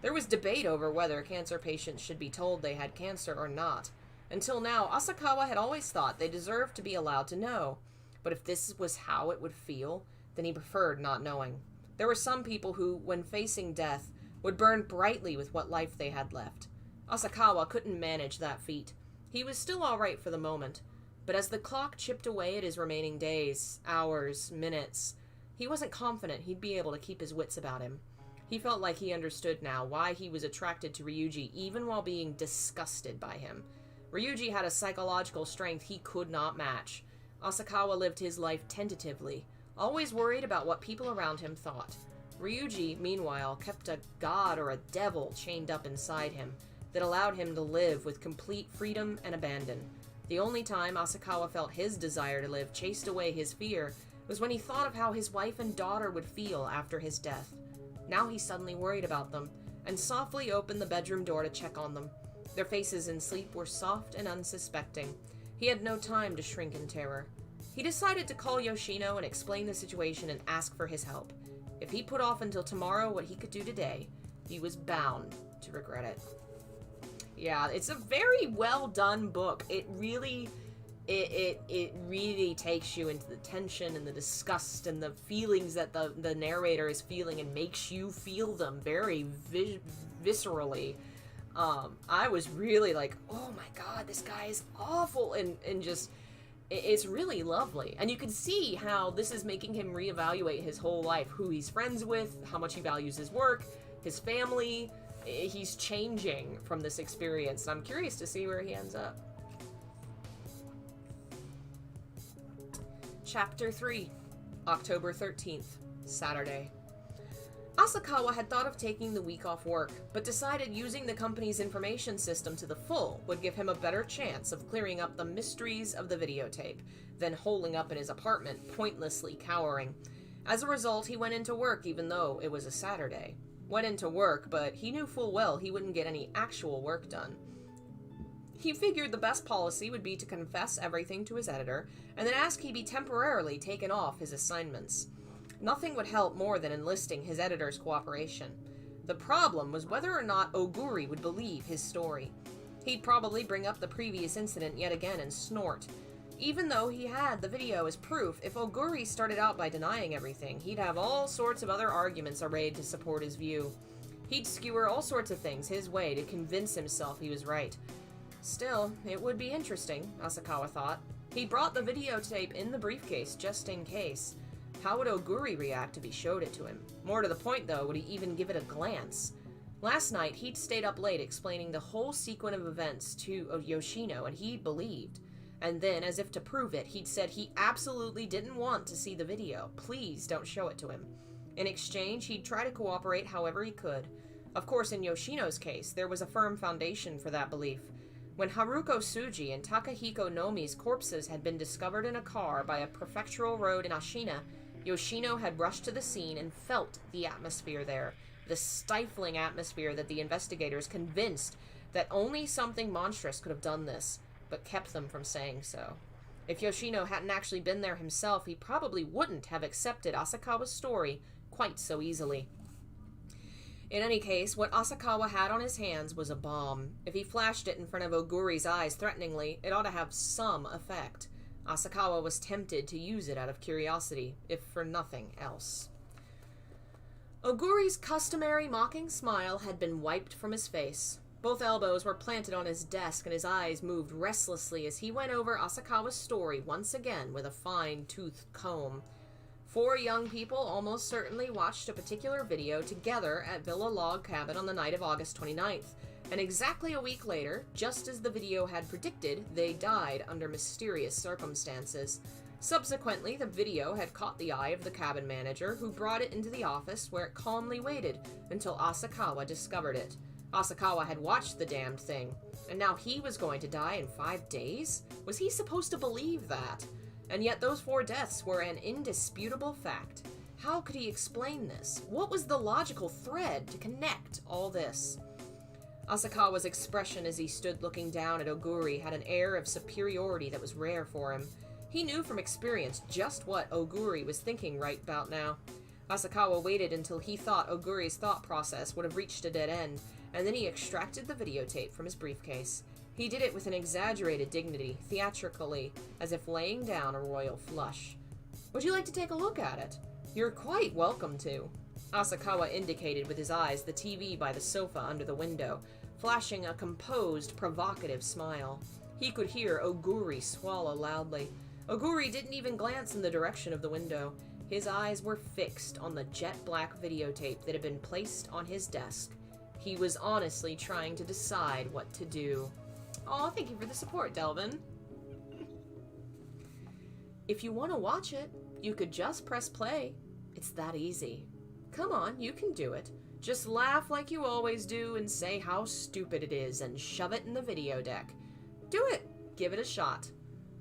There was debate over whether cancer patients should be told they had cancer or not. Until now, Asakawa had always thought they deserved to be allowed to know. But if this was how it would feel, then he preferred not knowing. There were some people who, when facing death, would burn brightly with what life they had left. Asakawa couldn't manage that feat. He was still all right for the moment. But as the clock chipped away at his remaining days, hours, minutes, he wasn't confident he'd be able to keep his wits about him. He felt like he understood now why he was attracted to Ryuji even while being disgusted by him. Ryuji had a psychological strength he could not match. Asakawa lived his life tentatively, always worried about what people around him thought. Ryuji, meanwhile, kept a god or a devil chained up inside him that allowed him to live with complete freedom and abandon. The only time Asakawa felt his desire to live chased away his fear was when he thought of how his wife and daughter would feel after his death. Now he suddenly worried about them, and softly opened the bedroom door to check on them. Their faces in sleep were soft and unsuspecting. He had no time to shrink in terror. He decided to call Yoshino and explain the situation and ask for his help. If he put off until tomorrow what he could do today, he was bound to regret it. Yeah, it's a very well done book. It it really takes you into the tension and the disgust and the feelings that the narrator is feeling, and makes you feel them very viscerally. I was really like, oh my god, this guy is awful, and just, it's really lovely. And you can see how this is making him reevaluate his whole life, who he's friends with, how much he values his work, his family. He's changing from this experience, and I'm curious to see where he ends up. Chapter 3, October 13th, Saturday. Asakawa had thought of taking the week off work, but decided using the company's information system to the full would give him a better chance of clearing up the mysteries of the videotape than holing up in his apartment, pointlessly cowering. As a result, he went into work even though it was a Saturday. Went into work, but he knew full well he wouldn't get any actual work done. He figured the best policy would be to confess everything to his editor, and then ask he be temporarily taken off his assignments. Nothing would help more than enlisting his editor's cooperation. The problem was whether or not Oguri would believe his story. He'd probably bring up the previous incident yet again and snort. Even though he had the video as proof, if Oguri started out by denying everything, he'd have all sorts of other arguments arrayed to support his view. He'd skewer all sorts of things his way to convince himself he was right. Still, it would be interesting, Asakawa thought. He brought the videotape in the briefcase just in case. How would Oguri react if he showed it to him? More to the point, though, would he even give it a glance? Last night, he'd stayed up late explaining the whole sequence of events to Yoshino, and he believed. And then, as if to prove it, he'd said he absolutely didn't want to see the video. Please don't show it to him. In exchange, he'd try to cooperate however he could. Of course, in Yoshino's case, there was a firm foundation for that belief. When Haruko Tsuji and Takahiko Nomi's corpses had been discovered in a car by a prefectural road in Ashina, Yoshino had rushed to the scene and felt the atmosphere there, the stifling atmosphere that the investigators convinced that only something monstrous could have done this, but kept them from saying so. If Yoshino hadn't actually been there himself, he probably wouldn't have accepted Asakawa's story quite so easily. In any case, what Asakawa had on his hands was a bomb. If he flashed it in front of Oguri's eyes threateningly, it ought to have some effect. Asakawa was tempted to use it out of curiosity, if for nothing else. Oguri's customary mocking smile had been wiped from his face. Both elbows were planted on his desk, and his eyes moved restlessly as he went over Asakawa's story once again with a fine-toothed comb. 4 young people almost certainly watched a particular video together at Villa Log Cabin on the night of August 29th, and exactly a week later, just as the video had predicted, they died under mysterious circumstances. Subsequently, the video had caught the eye of the cabin manager, who brought it into the office where it calmly waited until Asakawa discovered it. Asakawa had watched the damned thing, and now he was going to die in 5 days? Was he supposed to believe that? And yet those 4 deaths were an indisputable fact. How could he explain this? What was the logical thread to connect all this? Asakawa's expression as he stood looking down at Oguri had an air of superiority that was rare for him. He knew from experience just what Oguri was thinking right about now. Asakawa waited until he thought Oguri's thought process would have reached a dead end, and then he extracted the videotape from his briefcase. He did it with an exaggerated dignity, theatrically, as if laying down a royal flush. Would you like to take a look at it? You're quite welcome to. Asakawa indicated with his eyes the TV by the sofa under the window, flashing a composed, provocative smile. He could hear Oguri swallow loudly. Oguri didn't even glance in the direction of the window. His eyes were fixed on the jet-black videotape that had been placed on his desk. He was honestly trying to decide what to do. Aw, thank you for the support, Delvin. If you want to watch it, you could just press play. It's that easy. Come on, you can do it. Just laugh like you always do and say how stupid it is and shove it in the video deck. Do it. Give it a shot.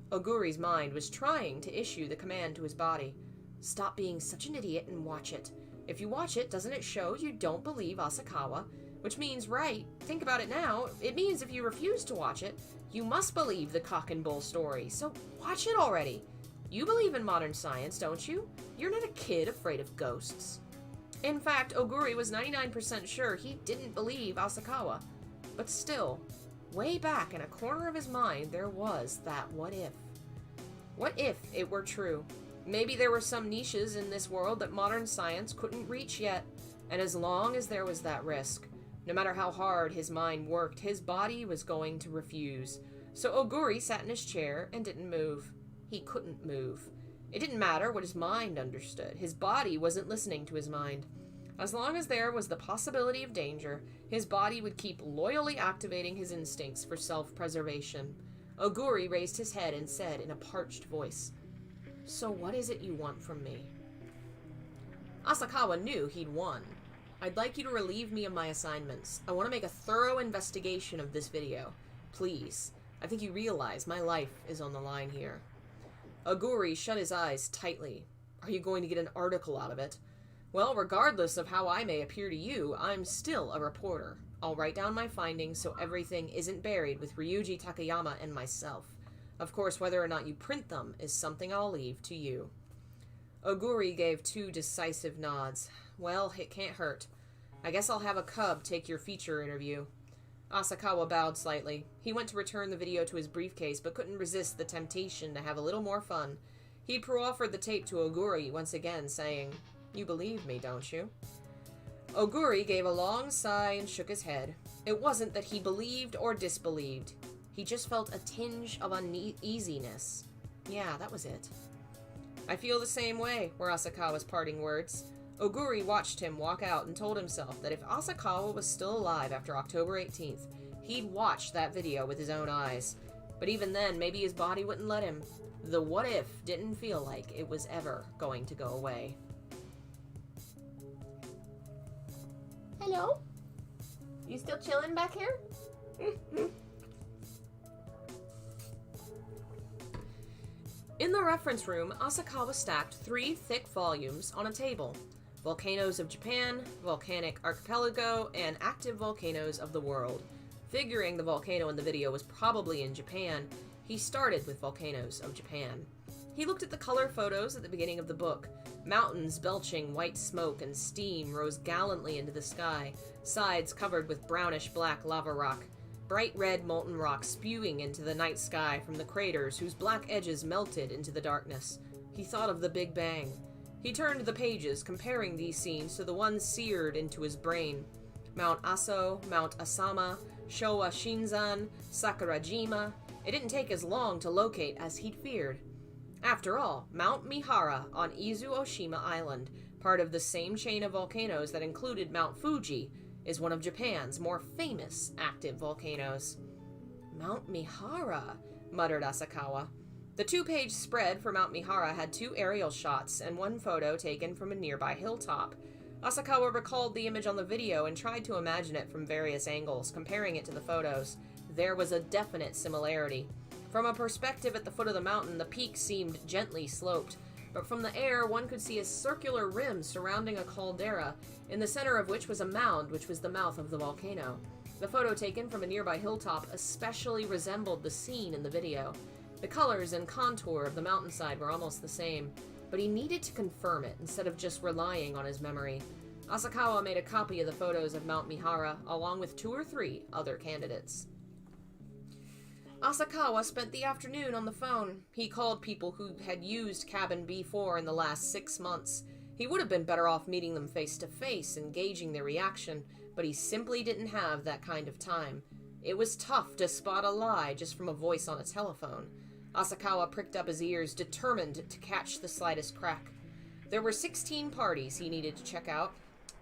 Oguri's mind was trying to issue the command to his body. Stop being such an idiot and watch it. If you watch it, doesn't it show you don't believe Asakawa? Which means, right, think about it now, it means if you refuse to watch it, you must believe the cock and bull story, so watch it already. You believe in modern science, don't you? You're not a kid afraid of ghosts. In fact, Oguri was 99% sure he didn't believe Asakawa. But still, way back in a corner of his mind, there was that what if. What if it were true? Maybe there were some niches in this world that modern science couldn't reach yet, and as long as there was that risk, no matter how hard his mind worked, his body was going to refuse. So Oguri sat in his chair and didn't move. He couldn't move. It didn't matter what his mind understood. His body wasn't listening to his mind. As long as there was the possibility of danger, his body would keep loyally activating his instincts for self-preservation. Oguri raised his head and said in a parched voice, "So what is it you want from me?" Asakawa knew he'd won. "I'd like you to relieve me of my assignments. I want to make a thorough investigation of this video. Please. I think you realize my life is on the line here." Oguri shut his eyes tightly. "Are you going to get an article out of it?" "Well, regardless of how I may appear to you, I'm still a reporter. I'll write down my findings so everything isn't buried with Ryuji Takayama and myself. Of course, whether or not you print them is something I'll leave to you." Oguri gave 2 decisive nods. "Well, it can't hurt. I guess I'll have a cub take your feature interview." Asakawa bowed slightly. He went to return the video to his briefcase, but couldn't resist the temptation to have a little more fun. He proffered the tape to Oguri once again, saying, "You believe me, don't you?" Oguri gave a long sigh and shook his head. It wasn't that he believed or disbelieved. He just felt a tinge of uneasiness. Yeah, that was it. "I feel the same way," were Asakawa's parting words. Oguri watched him walk out and told himself that if Asakawa was still alive after October 18th, he'd watch that video with his own eyes. But even then, maybe his body wouldn't let him. The what if didn't feel like it was ever going to go away. "Hello? You still chilling back here?" In the reference room, Asakawa stacked 3 thick volumes on a table. Volcanoes of Japan, Volcanic Archipelago, and Active Volcanoes of the World. Figuring the volcano in the video was probably in Japan, he started with Volcanoes of Japan. He looked at the color photos at the beginning of the book. Mountains belching white smoke and steam rose gallantly into the sky, sides covered with brownish-black lava rock. Bright red molten rock spewing into the night sky from the craters whose black edges melted into the darkness. He thought of the Big Bang. He turned the pages, comparing these scenes to the ones seared into his brain. Mount Aso, Mount Asama, Showa Shinzan, Sakurajima. It didn't take as long to locate as he'd feared. After all, Mount Mihara on Izu Oshima Island, part of the same chain of volcanoes that included Mount Fuji, is one of Japan's more famous active volcanoes. "Mount Mihara," muttered Asakawa. The 2-page spread for Mount Mihara had 2 aerial shots and 1 photo taken from a nearby hilltop. Asakawa recalled the image on the video and tried to imagine it from various angles, comparing it to the photos. There was a definite similarity. From a perspective at the foot of the mountain, the peak seemed gently sloped, but from the air one could see a circular rim surrounding a caldera, in the center of which was a mound, which was the mouth of the volcano. The photo taken from a nearby hilltop especially resembled the scene in the video. The colors and contour of the mountainside were almost the same, but he needed to confirm it instead of just relying on his memory. Asakawa made a copy of the photos of Mount Mihara, along with 2 or 3 other candidates. Asakawa spent the afternoon on the phone. He called people who had used Cabin B4 in the last 6 months. He would have been better off meeting them face to face and gauging their reaction, but he simply didn't have that kind of time. It was tough to spot a lie just from a voice on a telephone. Asakawa pricked up his ears, determined to catch the slightest crack. There were 16 parties he needed to check out.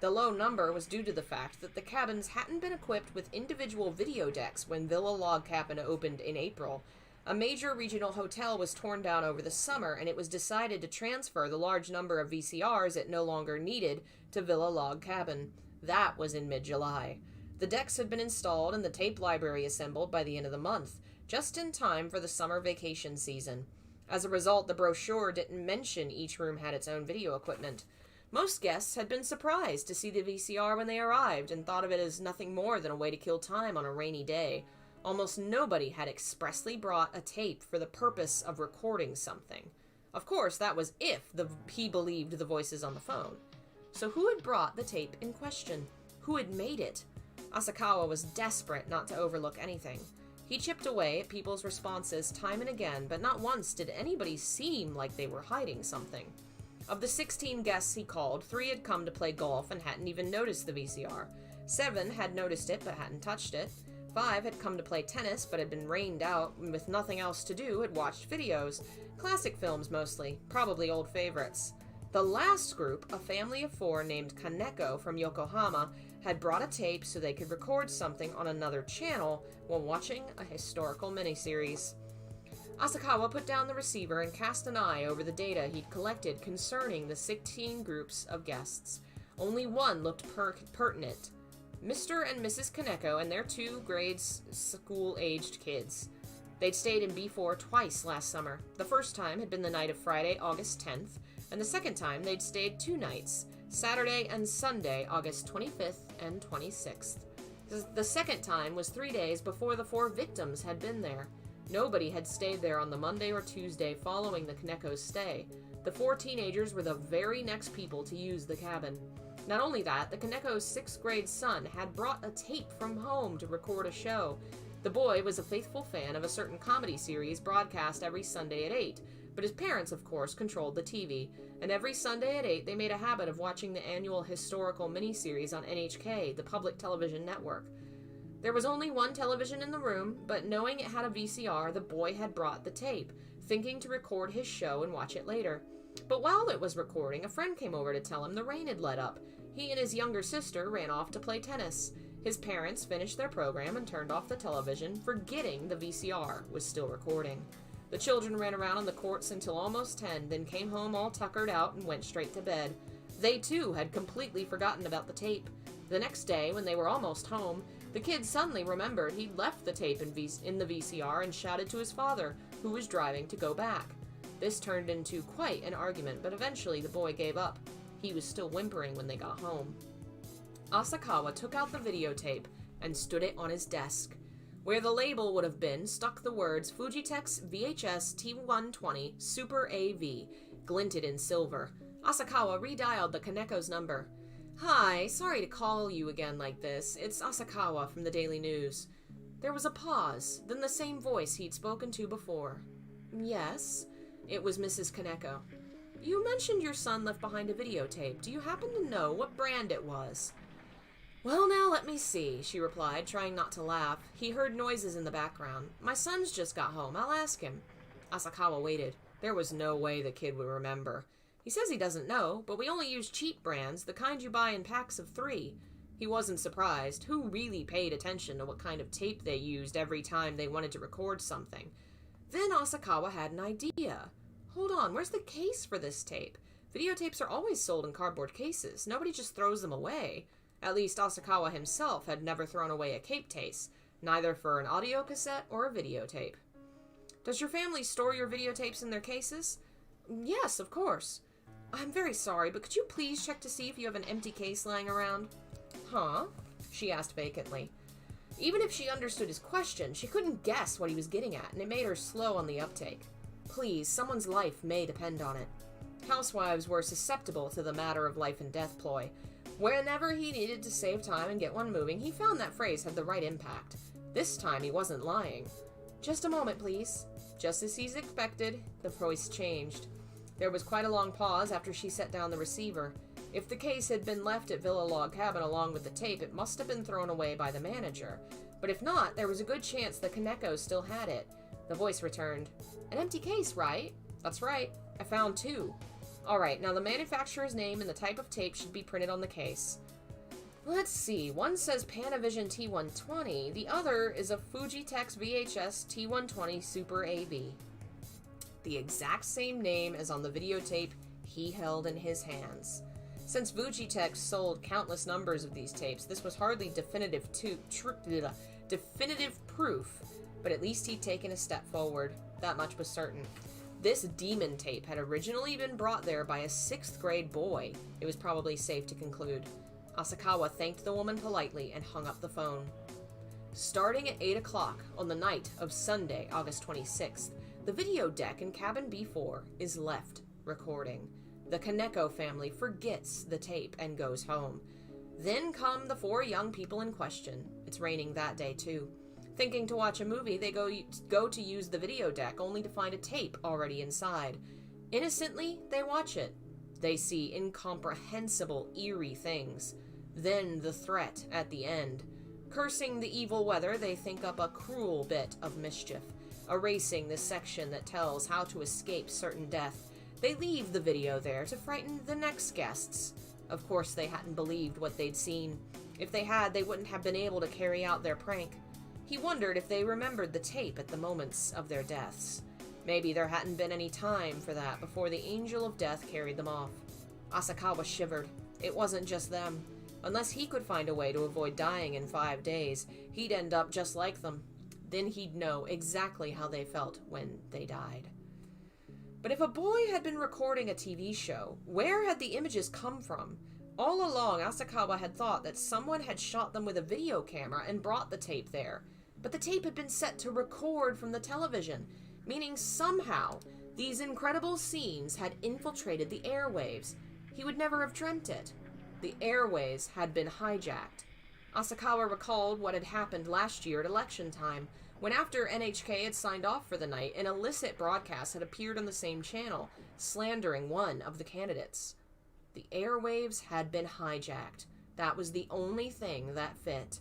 The low number was due to the fact that the cabins hadn't been equipped with individual video decks when Villa Log Cabin opened in April. A major regional hotel was torn down over the summer, and it was decided to transfer the large number of VCRs it no longer needed to Villa Log Cabin. That was in mid-July. The decks had been installed and the tape library assembled by the end of the month, just in time for the summer vacation season. As a result, the brochure didn't mention each room had its own video equipment. Most guests had been surprised to see the VCR when they arrived and thought of it as nothing more than a way to kill time on a rainy day. Almost nobody had expressly brought a tape for the purpose of recording something. Of course, that was if he believed the voices on the phone. So who had brought the tape in question? Who had made it? Asakawa was desperate not to overlook anything. He chipped away at people's responses time and again, but not once did anybody seem like they were hiding something. Of the 16 guests he called, 3 had come to play golf and hadn't even noticed the VCR. 7 had noticed it but hadn't touched it. 5 had come to play tennis but had been rained out and with nothing else to do had watched videos. Classic films mostly, probably old favorites. The last group, a family of 4 named Kaneko from Yokohama, had brought a tape so they could record something on another channel while watching a historical miniseries. Asakawa put down the receiver and cast an eye over the data he'd collected concerning the 16 groups of guests. Only one looked pertinent. Mr. and Mrs. Kaneko and their 2 grades school-aged kids. They'd stayed in B4 twice last summer. The first time had been the night of Friday, August 10th, and the second time they'd stayed 2 nights, Saturday and Sunday, August 25th and 26th. The second time was 3 days before the 4 victims had been there. Nobody had stayed there on the Monday or Tuesday following the Kaneko's stay. The 4 teenagers were the very next people to use the cabin. Not only that, the Kaneko's 6th grade son had brought a tape from home to record a show. The boy was a faithful fan of a certain comedy series broadcast every Sunday at 8, but his parents, of course, controlled the TV, and every Sunday at 8 they made a habit of watching the annual historical miniseries on NHK, the public television network. There was only one television in the room, but knowing it had a VCR, the boy had brought the tape, thinking to record his show and watch it later. But while it was recording, a friend came over to tell him the rain had let up. He and his younger sister ran off to play tennis. His parents finished their program and turned off the television, forgetting the VCR was still recording. The children ran around on the courts until almost 10, then came home all tuckered out and went straight to bed. They, too, had completely forgotten about the tape. The next day, when they were almost home, the kid suddenly remembered he'd left the tape in the VCR and shouted to his father, who was driving, to go back. This turned into quite an argument, but eventually the boy gave up. He was still whimpering when they got home. Asakawa took out the videotape and stood it on his desk. Where the label would have been stuck the words Fujitex VHS T120 Super AV, glinted in silver. Asakawa redialed the Kaneko's number. "Hi, sorry to call you again like this. It's Asakawa from the Daily News." There was a pause, then the same voice he'd spoken to before. "Yes?" It was Mrs. Kaneko. "You mentioned your son left behind a videotape. Do you happen to know what brand it was?" "Well, now, let me see," she replied, trying not to laugh. He heard noises in the background. "My son's just got home. I'll ask him." Asakawa waited. There was no way the kid would remember. He says he doesn't know, but we only use cheap brands, the kind you buy in packs of 3. He wasn't surprised. Who really paid attention to what kind of tape they used every time they wanted to record something? Then Asakawa had an idea. Hold on, where's the case for this tape? Videotapes are always sold in cardboard cases. Nobody just throws them away. At least Asakawa himself had never thrown away a cape case, neither for an audio cassette or a videotape. "Does your family store your videotapes in their cases?" "Yes, of course." "I'm very sorry, but could you please check to see if you have an empty case lying around?" "Huh?" she asked vacantly. Even if she understood his question, she couldn't guess what he was getting at, and it made her slow on the uptake. Please, someone's life may depend on it. Housewives were susceptible to the matter of life and death ploy. Whenever he needed to save time and get one moving, he found that phrase had the right impact. This time he wasn't lying. "Just a moment, please." Just as he's expected, the voice changed. There was quite a long pause after she set down the receiver. If the case had been left at Villa Log Cabin along with the tape, it must have been thrown away by the manager. But if not, there was a good chance the Kaneko still had it. The voice returned. "An empty case, right?" "That's right. I found 2. Alright, now the manufacturer's name and the type of tape should be printed on the case. Let's see, one says Panavision T120, the other is a Fujitex VHS T120 Super AV. The exact same name as on the videotape he held in his hands. Since Fujitex sold countless numbers of these tapes, this was hardly definitive proof, but at least he'd taken a step forward. That much was certain. This demon tape had originally been brought there by a 6th grade boy. It was probably safe to conclude. Asakawa thanked the woman politely and hung up the phone. Starting at 8 o'clock on the night of Sunday, August 26th, the video deck in cabin B4 is left recording. The Kaneko family forgets the tape and goes home. Then come the 4 young people in question. It's raining that day, too. Thinking to watch a movie, they go to use the video deck, only to find a tape already inside. Innocently, they watch it. They see incomprehensible, eerie things. Then the threat at the end. Cursing the evil weather, they think up a cruel bit of mischief, erasing the section that tells how to escape certain death. They leave the video there to frighten the next guests. Of course, they hadn't believed what they'd seen. If they had, they wouldn't have been able to carry out their prank. He wondered if they remembered the tape at the moments of their deaths. Maybe there hadn't been any time for that before the angel of death carried them off. Asakawa shivered. It wasn't just them. Unless he could find a way to avoid dying in 5 days, he'd end up just like them. Then he'd know exactly how they felt when they died. But if a boy had been recording a TV show, where had the images come from? All along, Asakawa had thought that someone had shot them with a video camera and brought the tape there. But the tape had been set to record from the television, meaning somehow these incredible scenes had infiltrated the airwaves. He would never have dreamt it. The airwaves had been hijacked. Asakawa recalled what had happened last year at election time, when after NHK had signed off for the night, an illicit broadcast had appeared on the same channel, slandering one of the candidates. The airwaves had been hijacked. That was the only thing that fit.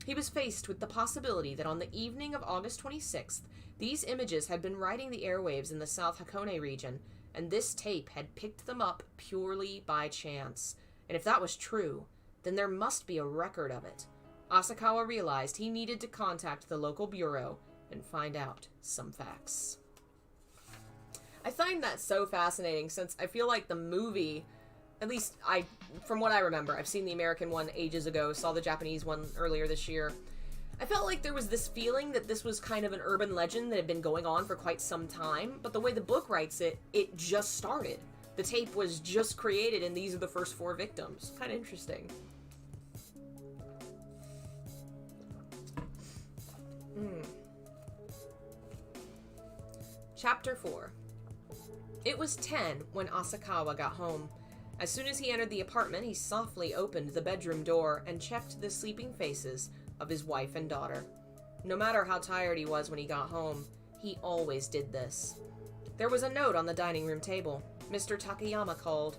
He was faced with the possibility that on the evening of August 26th, these images had been riding the airwaves in the South Hakone region, and this tape had picked them up purely by chance. And if that was true, then there must be a record of it. Asakawa realized he needed to contact the local bureau and find out some facts. I find that so fascinating, since I feel like the movie, at least from what I remember, I've seen the American one ages ago, saw the Japanese one earlier this year. I felt like there was this feeling that this was kind of an urban legend that had been going on for quite some time, but the way the book writes it, it just started. The tape was just created, and these are the first 4 victims. Kind of interesting. Chapter 4. It was 10 when Asakawa got home. As soon as he entered the apartment, he softly opened the bedroom door and checked the sleeping faces of his wife and daughter. No matter how tired he was when he got home, he always did this. There was a note on the dining room table. Mr. Takayama called.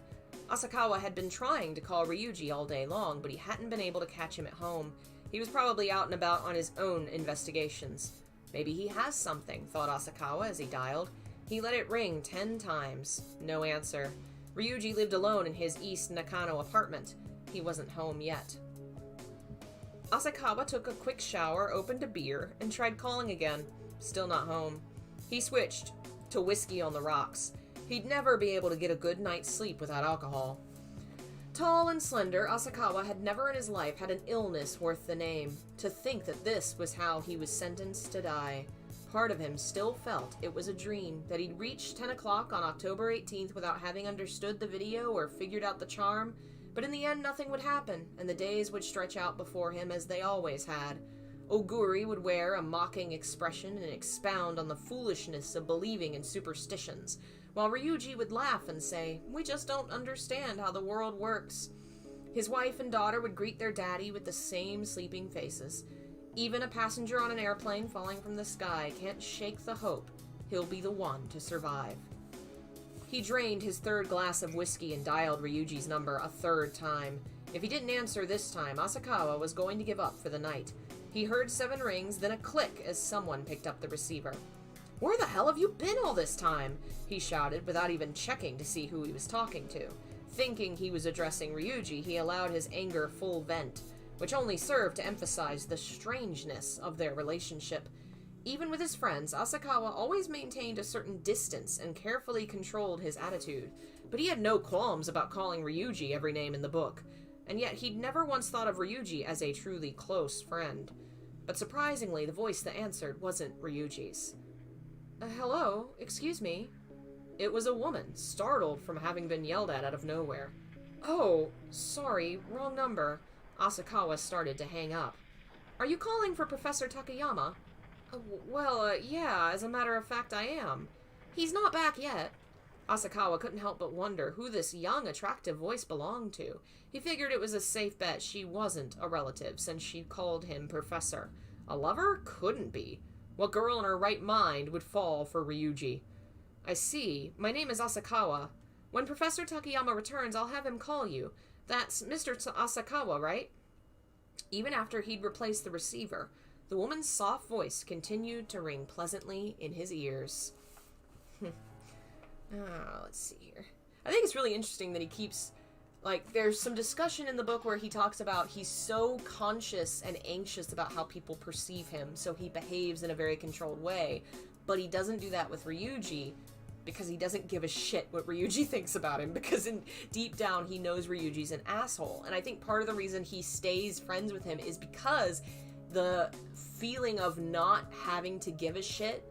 Asakawa had been trying to call Ryuji all day long, but he hadn't been able to catch him at home. He was probably out and about on his own investigations. Maybe he has something, thought Asakawa as he dialed. He let it ring 10 times. No answer. Ryuji lived alone in his East Nakano apartment. He wasn't home yet. Asakawa took a quick shower, opened a beer, and tried calling again. Still not home. He switched to whiskey on the rocks. He'd never be able to get a good night's sleep without alcohol. Tall and slender, Asakawa had never in his life had an illness worth the name. To think that this was how he was sentenced to die. Part of him still felt it was a dream, that he'd reached 10 o'clock on October 18th without having understood the video or figured out the charm, but in the end nothing would happen, and the days would stretch out before him as they always had. Oguri would wear a mocking expression and expound on the foolishness of believing in superstitions, while Ryuji would laugh and say, "We just don't understand how the world works." His wife and daughter would greet their daddy with the same sleeping faces. Even a passenger on an airplane falling from the sky can't shake the hope he'll be the one to survive. He drained his 3rd glass of whiskey and dialed Ryuji's number a 3rd time. If he didn't answer this time, Asakawa was going to give up for the night. He heard 7 rings, then a click as someone picked up the receiver. "Where the hell have you been all this time?" he shouted without even checking to see who he was talking to. Thinking he was addressing Ryuji, he allowed his anger full vent, which only served to emphasize the strangeness of their relationship. Even with his friends, Asakawa always maintained a certain distance and carefully controlled his attitude, but he had no qualms about calling Ryuji every name in the book, and yet he'd never once thought of Ryuji as a truly close friend. But surprisingly, the voice that answered wasn't Ryuji's. "Hello, excuse me." It was a woman, startled from having been yelled at out of nowhere. "Oh, sorry, wrong number." Asakawa started to hang up. "Are you calling for Professor Takayama?" Yeah, as a matter of fact I am. He's not back yet." Asakawa couldn't help but wonder who this young, attractive voice belonged to. He figured it was a safe bet she wasn't a relative, since she called him Professor. A lover? Couldn't be. What girl in her right mind would fall for Ryuji? I see. My name is Asakawa. When Professor Takayama returns, I'll have him call you. That's Mr. Asakawa, right? Even after he'd replaced the receiver, the woman's soft voice continued to ring pleasantly in his ears. Let's see here. I think it's really interesting that he keeps... Like, there's some discussion in the book where he talks about he's so conscious and anxious about how people perceive him, so he behaves in a very controlled way. But he doesn't do that with Ryuji, because he doesn't give a shit what Ryuji thinks about him, because deep down he knows Ryuji's an asshole. And I think part of the reason he stays friends with him is because the feeling of not having to give a shit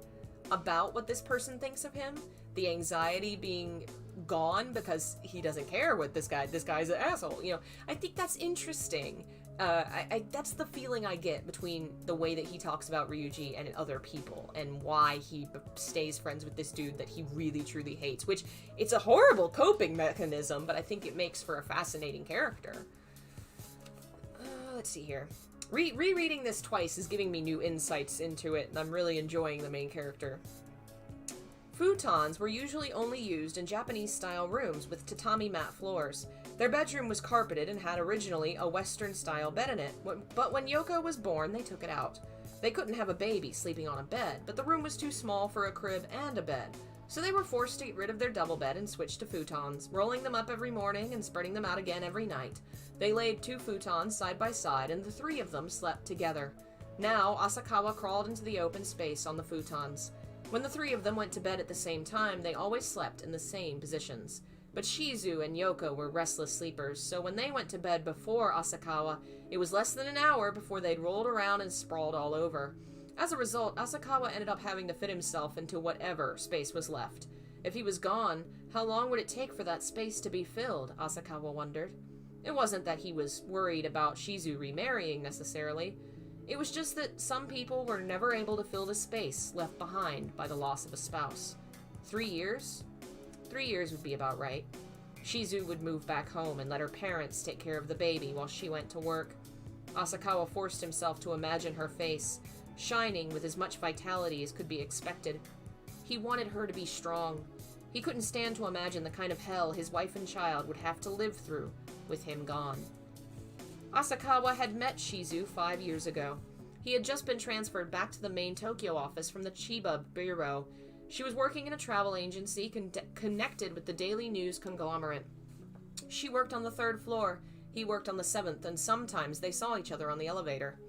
about what this person thinks of him, the anxiety being gone because he doesn't care what this guy's an asshole. I think that's interesting. That's the feeling I get between the way that he talks about Ryuji and other people, and why he stays friends with this dude that he really truly hates, which it's a horrible coping mechanism, but I think it makes for a fascinating character. Let's see here. Rereading this twice is giving me new insights into it, and I'm really enjoying the main character. Futons were usually only used in Japanese-style rooms with tatami mat floors. Their bedroom was carpeted and had originally a Western-style bed in it, but when Yoko was born, they took it out. They couldn't have a baby sleeping on a bed, but the room was too small for a crib and a bed, so they were forced to get rid of their double bed and switch to futons, rolling them up every morning and spreading them out again every night. They laid 2 futons side by side, and the 3 of them slept together. Now, Asakawa crawled into the open space on the futons. When the 3 of them went to bed at the same time, they always slept in the same positions. But Shizu and Yoko were restless sleepers, so when they went to bed before Asakawa, it was less than an hour before they'd rolled around and sprawled all over. As a result, Asakawa ended up having to fit himself into whatever space was left. If he was gone, how long would it take for that space to be filled, Asakawa wondered. It wasn't that he was worried about Shizu remarrying necessarily. It was just that some people were never able to fill the space left behind by the loss of a spouse. 3 years? 3 years would be about right. Shizu would move back home and let her parents take care of the baby while she went to work. Asakawa forced himself to imagine her face, shining with as much vitality as could be expected. He wanted her to be strong. He couldn't stand to imagine the kind of hell his wife and child would have to live through with him gone. Asakawa had met Shizu 5 years ago. He had just been transferred back to the main Tokyo office from the Chiba bureau. She was working in a travel agency connected with the Daily News conglomerate. She worked on the 3rd floor, he worked on the 7th, and sometimes they saw each other on the elevator.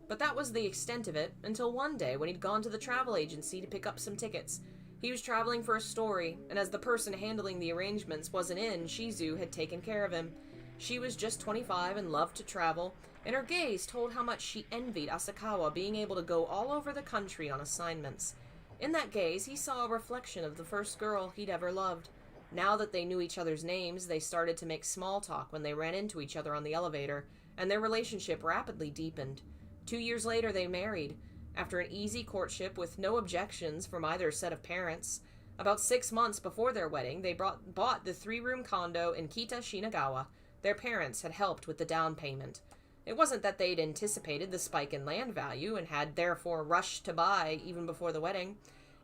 But that was the extent of it, until one day when he'd gone to the travel agency to pick up some tickets. He was traveling for a story, and as the person handling the arrangements wasn't in, Shizu had taken care of him. She was just 25 and loved to travel, and her gaze told how much she envied Asakawa being able to go all over the country on assignments. In that gaze, he saw a reflection of the first girl he'd ever loved. Now that they knew each other's names, they started to make small talk when they ran into each other on the elevator, and their relationship rapidly deepened. 2 years later, they married, after an easy courtship with no objections from either set of parents. About 6 months before their wedding, they bought the 3-room condo in Kita Shinagawa. Their parents had helped with the down payment. It wasn't that they'd anticipated the spike in land value and had therefore rushed to buy even before the wedding.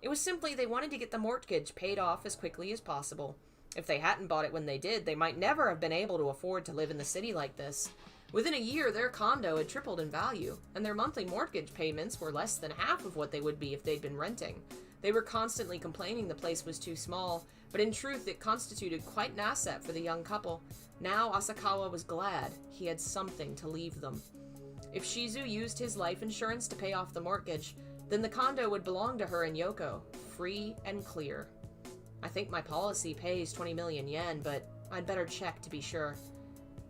It was simply they wanted to get the mortgage paid off as quickly as possible. If they hadn't bought it when they did, they might never have been able to afford to live in the city like this. Within a year, their condo had tripled in value, and their monthly mortgage payments were less than half of what they would be if they'd been renting. They were constantly complaining the place was too small, but in truth it constituted quite an asset for the young couple. Now Asakawa was glad he had something to leave them. If Shizu used his life insurance to pay off the mortgage, then the condo would belong to her and Yoko, free and clear. I think my policy pays 20 million yen, but I'd better check to be sure.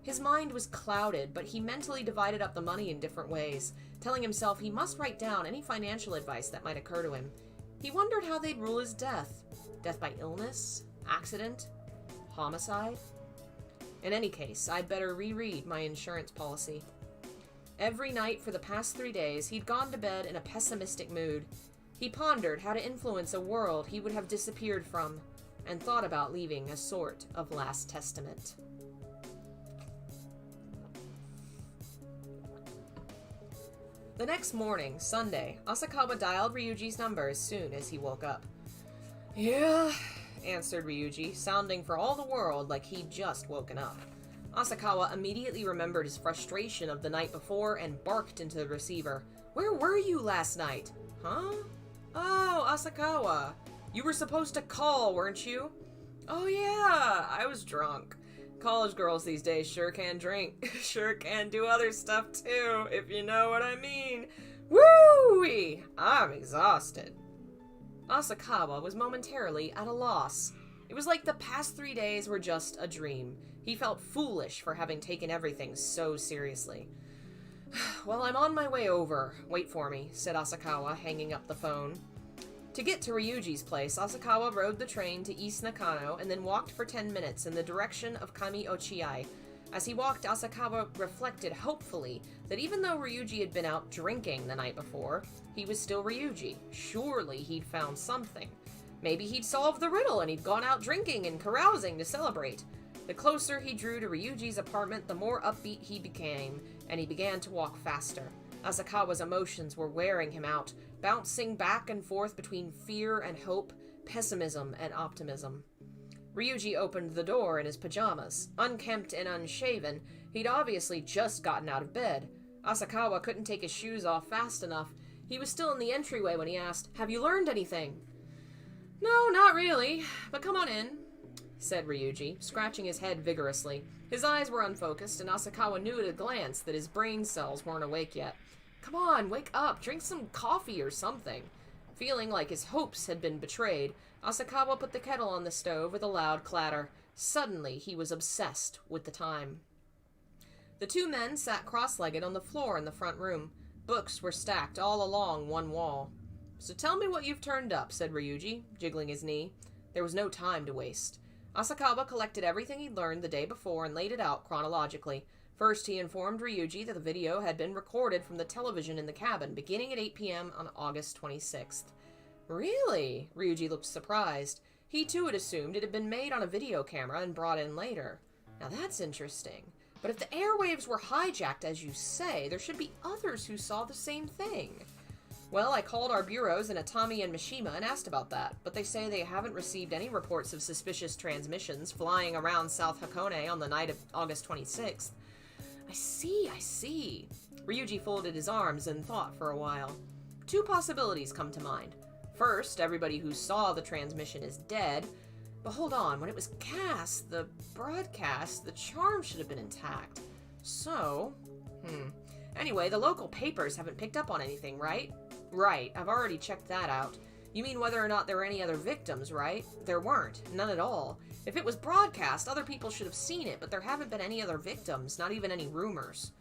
His mind was clouded, but he mentally divided up the money in different ways, telling himself he must write down any financial advice that might occur to him. He wondered how they'd rule his death. Death by illness? Accident? Homicide? In any case, I'd better reread my insurance policy. Every night for the past 3 days, he'd gone to bed in a pessimistic mood. He pondered how to influence a world he would have disappeared from, and thought about leaving a sort of last testament. The next morning, Sunday, Asakawa dialed Ryuji's number as soon as he woke up. "Yeah," answered Ryuji, sounding for all the world like he'd just woken up. Asakawa immediately remembered his frustration of the night before and barked into the receiver. "Where were you last night?" "Huh? Oh, Asakawa. You were supposed to call, weren't you?" "Oh yeah, I was drunk. College girls these days sure can drink. Sure can do other stuff too, if you know what I mean. Woo-wee! I'm exhausted." Asakawa was momentarily at a loss. It was like the past 3 days were just a dream. He felt foolish for having taken everything so seriously. "Well, I'm on my way over. Wait for me," said Asakawa, hanging up the phone. To get to Ryuji's place, Asakawa rode the train to East Nakano and then walked for 10 minutes in the direction of Kami-Ochiai. As he walked, Asakawa reflected hopefully that even though Ryuji had been out drinking the night before, he was still Ryuji. Surely he'd found something. Maybe he'd solved the riddle and he'd gone out drinking and carousing to celebrate. The closer he drew to Ryuji's apartment, the more upbeat he became, and he began to walk faster. Asakawa's emotions were wearing him out, bouncing back and forth between fear and hope, pessimism and optimism. Ryuji opened the door in his pajamas. Unkempt and unshaven, he'd obviously just gotten out of bed. Asakawa couldn't take his shoes off fast enough. He was still in the entryway when he asked, "Have you learned anything?" "No, not really, but come on in," said Ryuji, scratching his head vigorously. His eyes were unfocused, and Asakawa knew at a glance that his brain cells weren't awake yet. "Come on, wake up, drink some coffee or something." Feeling like his hopes had been betrayed, Asakawa put the kettle on the stove with a loud clatter. Suddenly, he was obsessed with the time. The two men sat cross-legged on the floor in the front room. Books were stacked all along one wall. "So tell me what you've turned up," said Ryuji, jiggling his knee. There was no time to waste. Asakawa collected everything he'd learned the day before and laid it out chronologically. First, he informed Ryuji that the video had been recorded from the television in the cabin, beginning at 8 p.m. on August 26th. "Really?" Ryuji looked surprised. He too had assumed it had been made on a video camera and brought in later. Now that's interesting. But if the airwaves were hijacked, as you say, there should be others who saw the same thing. "Well, I called our bureaus in Atami and Mishima and asked about that, but they say they haven't received any reports of suspicious transmissions flying around South Hakone on the night of August 26th. I see. Ryuji folded his arms and thought for a while. Two possibilities come to mind. First, everybody who saw the transmission is dead. But hold on, when it was cast, the broadcast, the charm should have been intact. So, Anyway, the local papers haven't picked up on anything, right? Right, I've already checked that out. You mean whether or not there were any other victims, right? There weren't. None at all. If it was broadcast, other people should have seen it, but there haven't been any other victims, not even any rumors.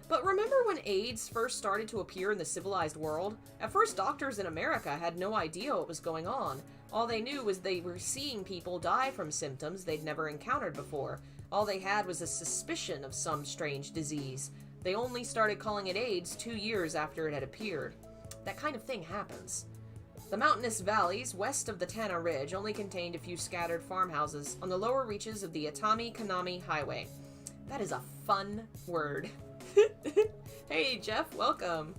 But remember when AIDS first started to appear in the civilized world? At first, doctors in America had no idea what was going on. All they knew was they were seeing people die from symptoms they'd never encountered before. All they had was a suspicion of some strange disease. They only started calling it AIDS 2 years after it had appeared. That kind of thing happens. The mountainous valleys west of the Tana Ridge only contained a few scattered farmhouses on the lower reaches of the Atami-Kanami Highway. That is a fun word. Hey, Jeff, welcome.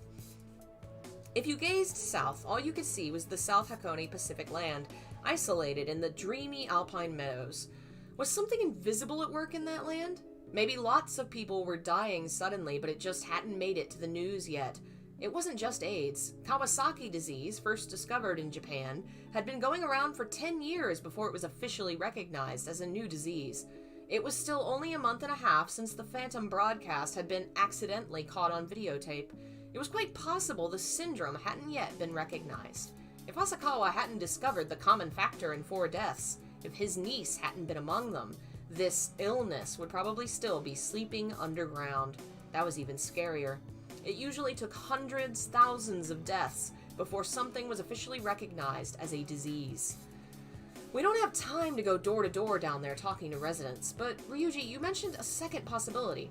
If you gazed south, all you could see was the South Hakone Pacific land, isolated in the dreamy alpine meadows. Was something invisible at work in that land? Maybe lots of people were dying suddenly, but it just hadn't made it to the news yet. It wasn't just AIDS. Kawasaki disease, first discovered in Japan, had been going around for 10 years before it was officially recognized as a new disease. It was still only a month and a half since the phantom broadcast had been accidentally caught on videotape. It was quite possible the syndrome hadn't yet been recognized. If Asakawa hadn't discovered the common factor in 4 deaths, if his niece hadn't been among them, this illness would probably still be sleeping underground. That was even scarier. It usually took hundreds, thousands of deaths before something was officially recognized as a disease. We don't have time to go door to door down there talking to residents, but Ryuji, you mentioned a second possibility.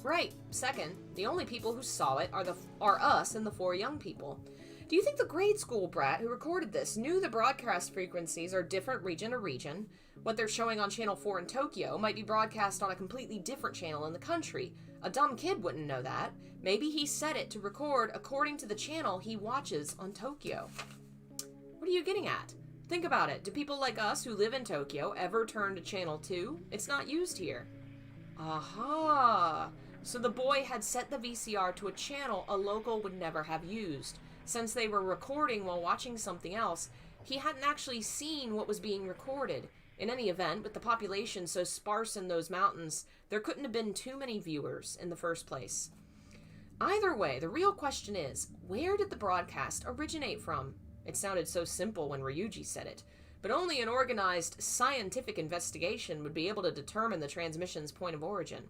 Right, second, the only people who saw it are us and the 4 young people. Do you think the grade school brat who recorded this knew the broadcast frequencies are different region to region? What they're showing on Channel 4 in Tokyo might be broadcast on a completely different channel in the country. A dumb kid wouldn't know that. Maybe he set it to record according to the channel he watches on Tokyo. What are you getting at? Think about it. Do people like us who live in Tokyo ever turn to channel 2? It's not used here. Aha! So the boy had set the VCR to a channel a local would never have used. Since they were recording while watching something else, he hadn't actually seen what was being recorded. In any event, with the population so sparse in those mountains, there couldn't have been too many viewers in the first place. Either way, the real question is, where did the broadcast originate from? It sounded so simple when Ryuji said it, but only an organized scientific investigation would be able to determine the transmission's point of origin.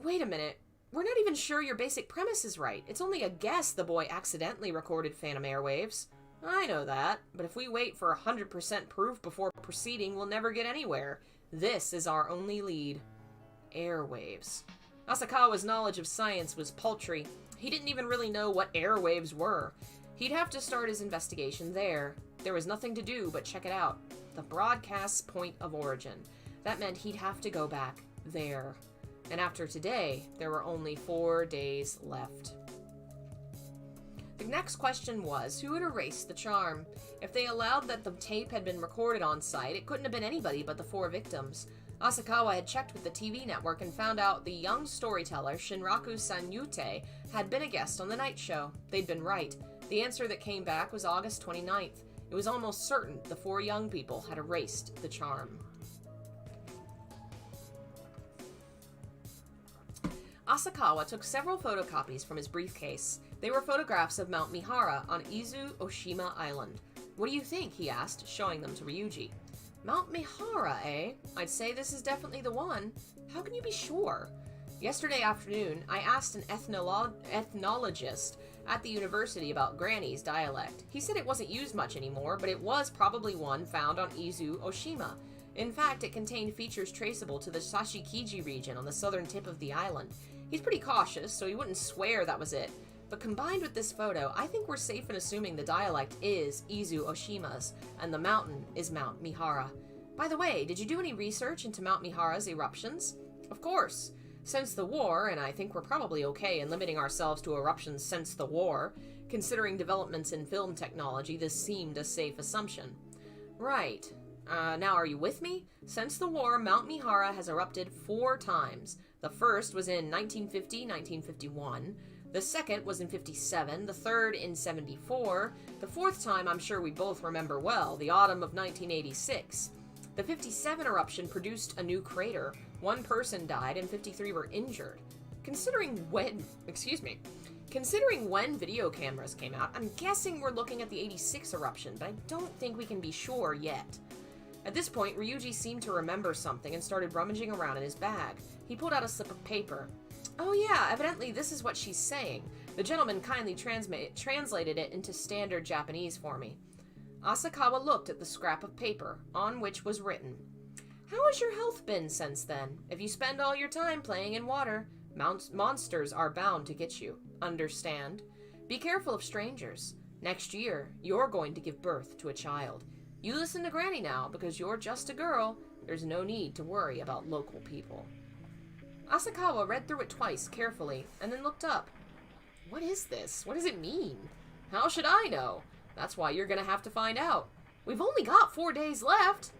Wait a minute. We're not even sure your basic premise is right. It's only a guess the boy accidentally recorded phantom airwaves. I know that, but if we wait for 100% proof before proceeding, we'll never get anywhere. This is our only lead. Airwaves. Asakawa's knowledge of science was paltry. He didn't even really know what airwaves were. He'd have to start his investigation there. There was nothing to do but check it out. The broadcast's point of origin. That meant he'd have to go back there. And after today, there were only 4 days left. The next question was, who had erased the charm? If they allowed that the tape had been recorded on site, it couldn't have been anybody but the 4 victims. Asakawa had checked with the TV network and found out the young storyteller, Shinraku Sanyute, had been a guest on the night show. They'd been right. The answer that came back was August 29th. It was almost certain the 4 young people had erased the charm. Asakawa took several photocopies from his briefcase. They were photographs of Mount Mihara on Izu Oshima Island. What do you think? He asked, showing them to Ryuji. Mount Mihara, eh? I'd say this is definitely the one. How can you be sure? Yesterday afternoon, I asked an ethnologist at the university about Granny's dialect. He said it wasn't used much anymore, but it was probably one found on Izu Oshima. In fact, it contained features traceable to the Sashikiji region on the southern tip of the island. He's pretty cautious, so he wouldn't swear that was it. But combined with this photo, I think we're safe in assuming the dialect is Izu Oshima's, and the mountain is Mount Mihara. By the way, did you do any research into Mount Mihara's eruptions? Of course. Since the war, and I think we're probably okay in limiting ourselves to eruptions since the war, considering developments in film technology, this seemed a safe assumption. Right. Now are you with me? Since the war, Mount Mihara has erupted 4 times. The first was in 1950-1951. The second was in 57, the third in 74. The fourth time I'm sure we both remember well, the autumn of 1986. The 57 eruption produced a new crater. 1 person died and 53 were injured. Considering when video cameras came out, I'm guessing we're looking at the 86 eruption, but I don't think we can be sure yet. At this point, Ryuji seemed to remember something and started rummaging around in his bag. He pulled out a slip of paper. Oh yeah, evidently this is what she's saying. The gentleman kindly translated it into standard Japanese for me. Asakawa looked at the scrap of paper, on which was written, "How has your health been since then? If you spend all your time playing in water, monsters are bound to get you. Understand? Be careful of strangers. Next year, you're going to give birth to a child. You listen to Granny now, because you're just a girl. There's no need to worry about local people." Asakawa read through it twice, carefully, and then looked up. What is this? What does it mean? How should I know? That's why you're gonna have to find out. We've only got 4 days left.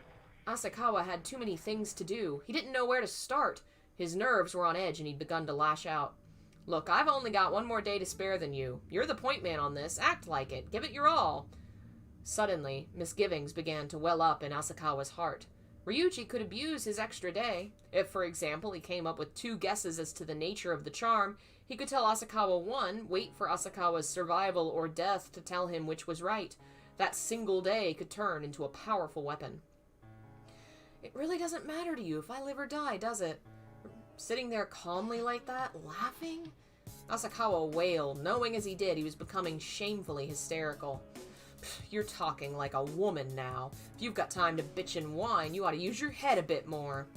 Asakawa had too many things to do. He didn't know where to start. His nerves were on edge and he'd begun to lash out. Look, I've only got 1 more day to spare than you. You're the point man on this. Act like it. Give it your all. Suddenly, misgivings began to well up in Asakawa's heart. Ryuji could abuse his extra day. If, for example, he came up with 2 guesses as to the nature of the charm, he could tell Asakawa 1, wait for Asakawa's survival or death to tell him which was right. That single day could turn into a powerful weapon. It really doesn't matter to you if I live or die, does it? Sitting there calmly like that, laughing? Asakawa wailed, knowing as he did he was becoming shamefully hysterical. You're talking like a woman now. If you've got time to bitch and whine, you ought to use your head a bit more.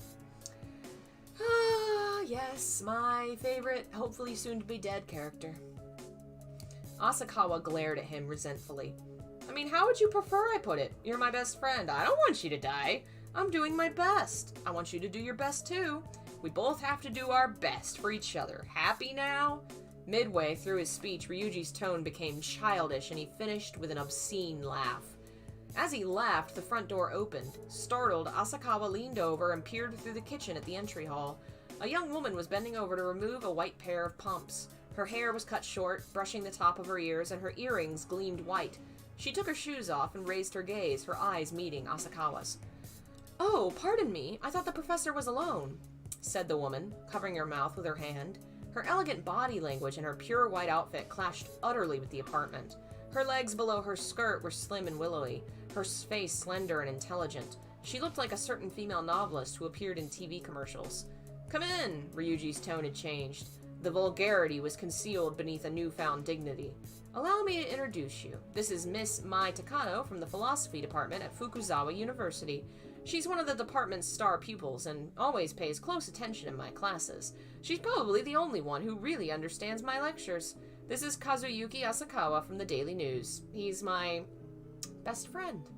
Ah, yes, my favorite, hopefully soon-to-be-dead character. Asakawa glared at him resentfully. I mean, how would you prefer I put it? You're my best friend. I don't want you to die. I'm doing my best. I want you to do your best, too. We both have to do our best for each other. Happy now?" Midway through his speech, Ryuji's tone became childish, and he finished with an obscene laugh. As he laughed, the front door opened. Startled, Asakawa leaned over and peered through the kitchen at the entry hall. A young woman was bending over to remove a white pair of pumps. Her hair was cut short, brushing the top of her ears, and her earrings gleamed white. She took her shoes off and raised her gaze, her eyes meeting Asakawa's. "Oh, pardon me. I thought the professor was alone," said the woman, covering her mouth with her hand. Her elegant body language and her pure white outfit clashed utterly with the apartment. Her legs below her skirt were slim and willowy, her face slender and intelligent. She looked like a certain female novelist who appeared in TV commercials. "Come in," Ryuji's tone had changed. The vulgarity was concealed beneath a newfound dignity. "Allow me to introduce you. This is Miss Mai Takano from the philosophy department at Fukuzawa University. She's one of the department's star pupils and always pays close attention in my classes. She's probably the only one who really understands my lectures. This is Kazuyuki Asakawa from the Daily News. He's my best friend."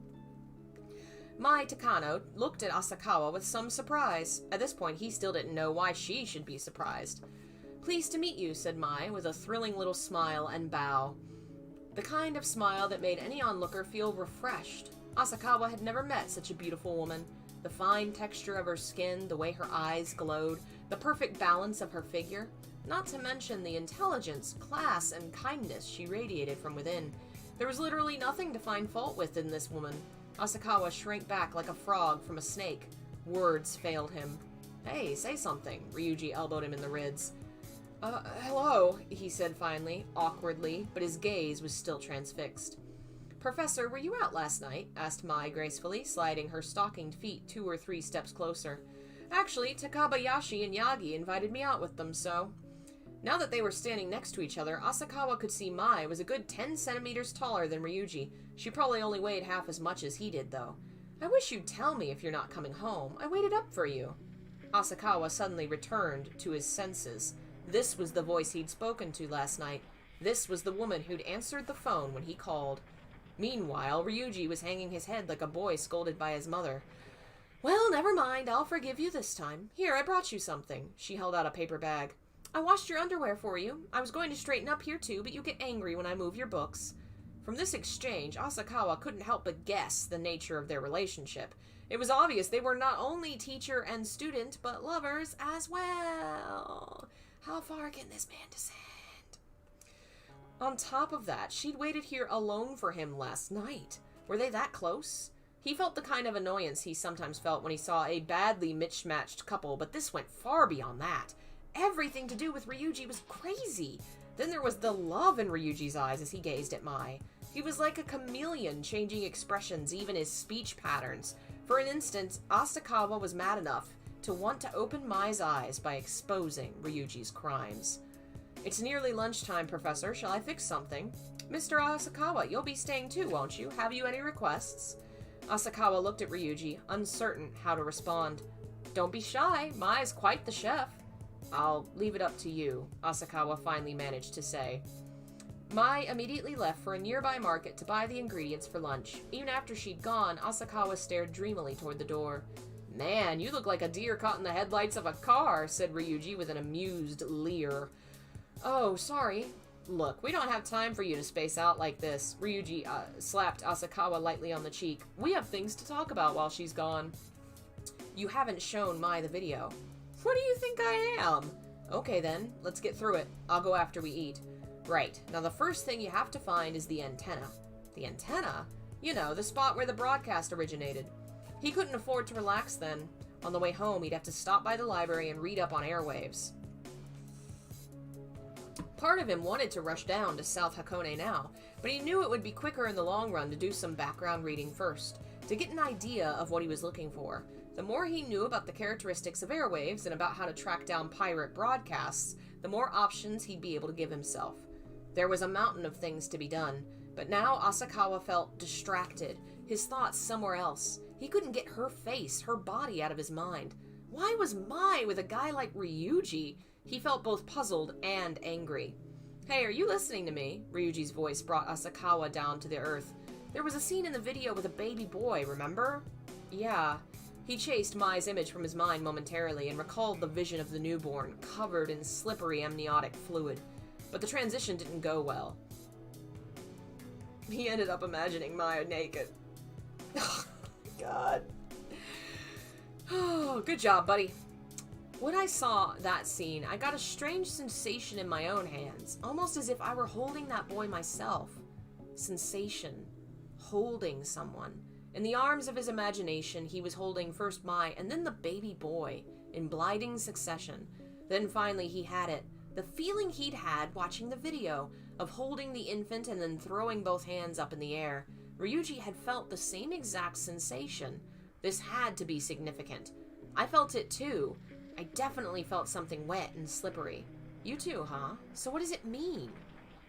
Mai Takano looked at Asakawa with some surprise. At this point, he still didn't know why she should be surprised. "Pleased to meet you," said Mai, with a thrilling little smile and bow. The kind of smile that made any onlooker feel refreshed. Asakawa had never met such a beautiful woman. The fine texture of her skin, the way her eyes glowed, the perfect balance of her figure, not to mention the intelligence, class, and kindness she radiated from within. There was literally nothing to find fault with in this woman. Asakawa shrank back like a frog from a snake. Words failed him. "Hey, say something," Ryuji elbowed him in the ribs. Hello," he said finally, awkwardly, but his gaze was still transfixed. "Professor, were you out last night?" asked Mai gracefully, sliding her stockinged feet 2 or 3 steps closer. "Actually, Takabayashi and Yagi invited me out with them, so..." Now that they were standing next to each other, Asakawa could see Mai was a good 10 centimeters taller than Ryuji. She probably only weighed half as much as he did, though. "I wish you'd tell me if you're not coming home. I waited up for you." Asakawa suddenly returned to his senses. This was the voice he'd spoken to last night. This was the woman who'd answered the phone when he called. Meanwhile, Ryuji was hanging his head like a boy scolded by his mother. "Well, never mind. I'll forgive you this time. Here, I brought you something." She held out a paper bag. "I washed your underwear for you. I was going to straighten up here too, but you get angry when I move your books." From this exchange, Asakawa couldn't help but guess the nature of their relationship. It was obvious they were not only teacher and student, but lovers as well. How far can this man descend? On top of that, she'd waited here alone for him last night. Were they that close? He felt the kind of annoyance he sometimes felt when he saw a badly mismatched couple, but this went far beyond that. Everything to do with Ryuji was crazy. Then there was the love in Ryuji's eyes as he gazed at Mai. He was like a chameleon, changing expressions, even his speech patterns. For an instant, Asakawa was mad enough to want to open Mai's eyes by exposing Ryuji's crimes. "It's nearly lunchtime, Professor. Shall I fix something?" "Mr. Asakawa, you'll be staying too, won't you? Have you any requests?" Asakawa looked at Ryuji, uncertain how to respond. "Don't be shy. Mai's quite the chef." "I'll leave it up to you," Asakawa finally managed to say. Mai immediately left for a nearby market to buy the ingredients for lunch. Even after she'd gone, Asakawa stared dreamily toward the door. "Man, you look like a deer caught in the headlights of a car," said Ryuji with an amused leer. "Oh, sorry. Look, we don't have time for you to space out like this." Ryuji slapped Asakawa lightly on the cheek. "We have things to talk about while she's gone." "You haven't shown Mai the video." "What do you think I am?" "Okay then, let's get through it. I'll go after we eat." "Right. Now the first thing you have to find is the antenna." "The antenna?" "You know, the spot where the broadcast originated." He couldn't afford to relax then. On the way home, he'd have to stop by the library and read up on airwaves. Part of him wanted to rush down to South Hakone now, but he knew it would be quicker in the long run to do some background reading first, to get an idea of what he was looking for. The more he knew about the characteristics of airwaves and about how to track down pirate broadcasts, the more options he'd be able to give himself. There was a mountain of things to be done, but now Asakawa felt distracted, his thoughts somewhere else. He couldn't get her face, her body out of his mind. Why was Mai with a guy like Ryuji? He felt both puzzled and angry. "Hey, are you listening to me?" Ryuji's voice brought Asakawa down to the earth. "There was a scene in the video with a baby boy, remember?" "Yeah." He chased Mai's image from his mind momentarily and recalled the vision of the newborn, covered in slippery amniotic fluid. But the transition didn't go well. He ended up imagining Maya naked. Oh, God. Oh, good job, buddy. When I saw that scene, I got a strange sensation in my own hands, almost as if I were holding that boy myself. Sensation. Holding someone. In the arms of his imagination, he was holding first Mai and then the baby boy, in blinding succession. Then finally he had it. The feeling he'd had watching the video, of holding the infant and then throwing both hands up in the air. Ryuji had felt the same exact sensation. This had to be significant. I felt it too. I definitely felt something wet and slippery. You too, huh? So what does it mean?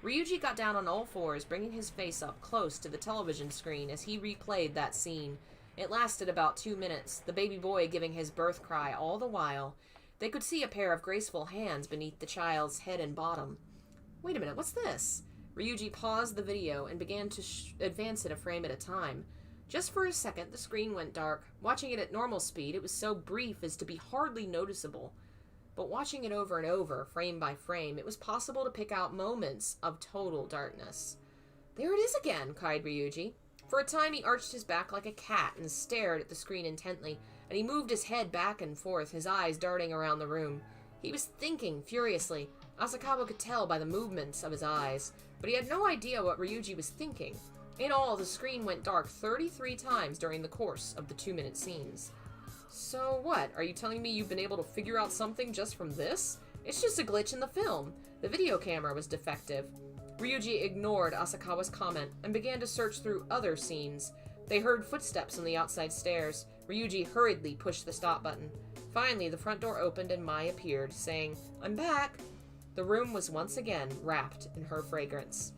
Ryuji got down on all fours, bringing his face up close to the television screen as he replayed that scene. It lasted about 2 minutes, the baby boy giving his birth cry all the while. They could see a pair of graceful hands beneath the child's head and bottom. Wait a minute, what's this? Ryuji paused the video and began to advance it a frame at a time. Just for a second, the screen went dark. Watching it at normal speed, it was so brief as to be hardly noticeable. But watching it over and over, frame by frame, it was possible to pick out moments of total darkness. There it is again, cried Ryuji. For a time, he arched his back like a cat and stared at the screen intently, and he moved his head back and forth, his eyes darting around the room. He was thinking furiously. Asakawa could tell by the movements of his eyes, but he had no idea what Ryuji was thinking. In all, the screen went dark 33 times during the course of the 2-minute scenes. So what? Are you telling me you've been able to figure out something just from this? It's just a glitch in the film. The video camera was defective. Ryuji ignored Asakawa's comment and began to search through other scenes. They heard footsteps on the outside stairs. Ryuji hurriedly pushed the stop button. Finally, the front door opened and Mai appeared, saying, "I'm back." The room was once again wrapped in her fragrance.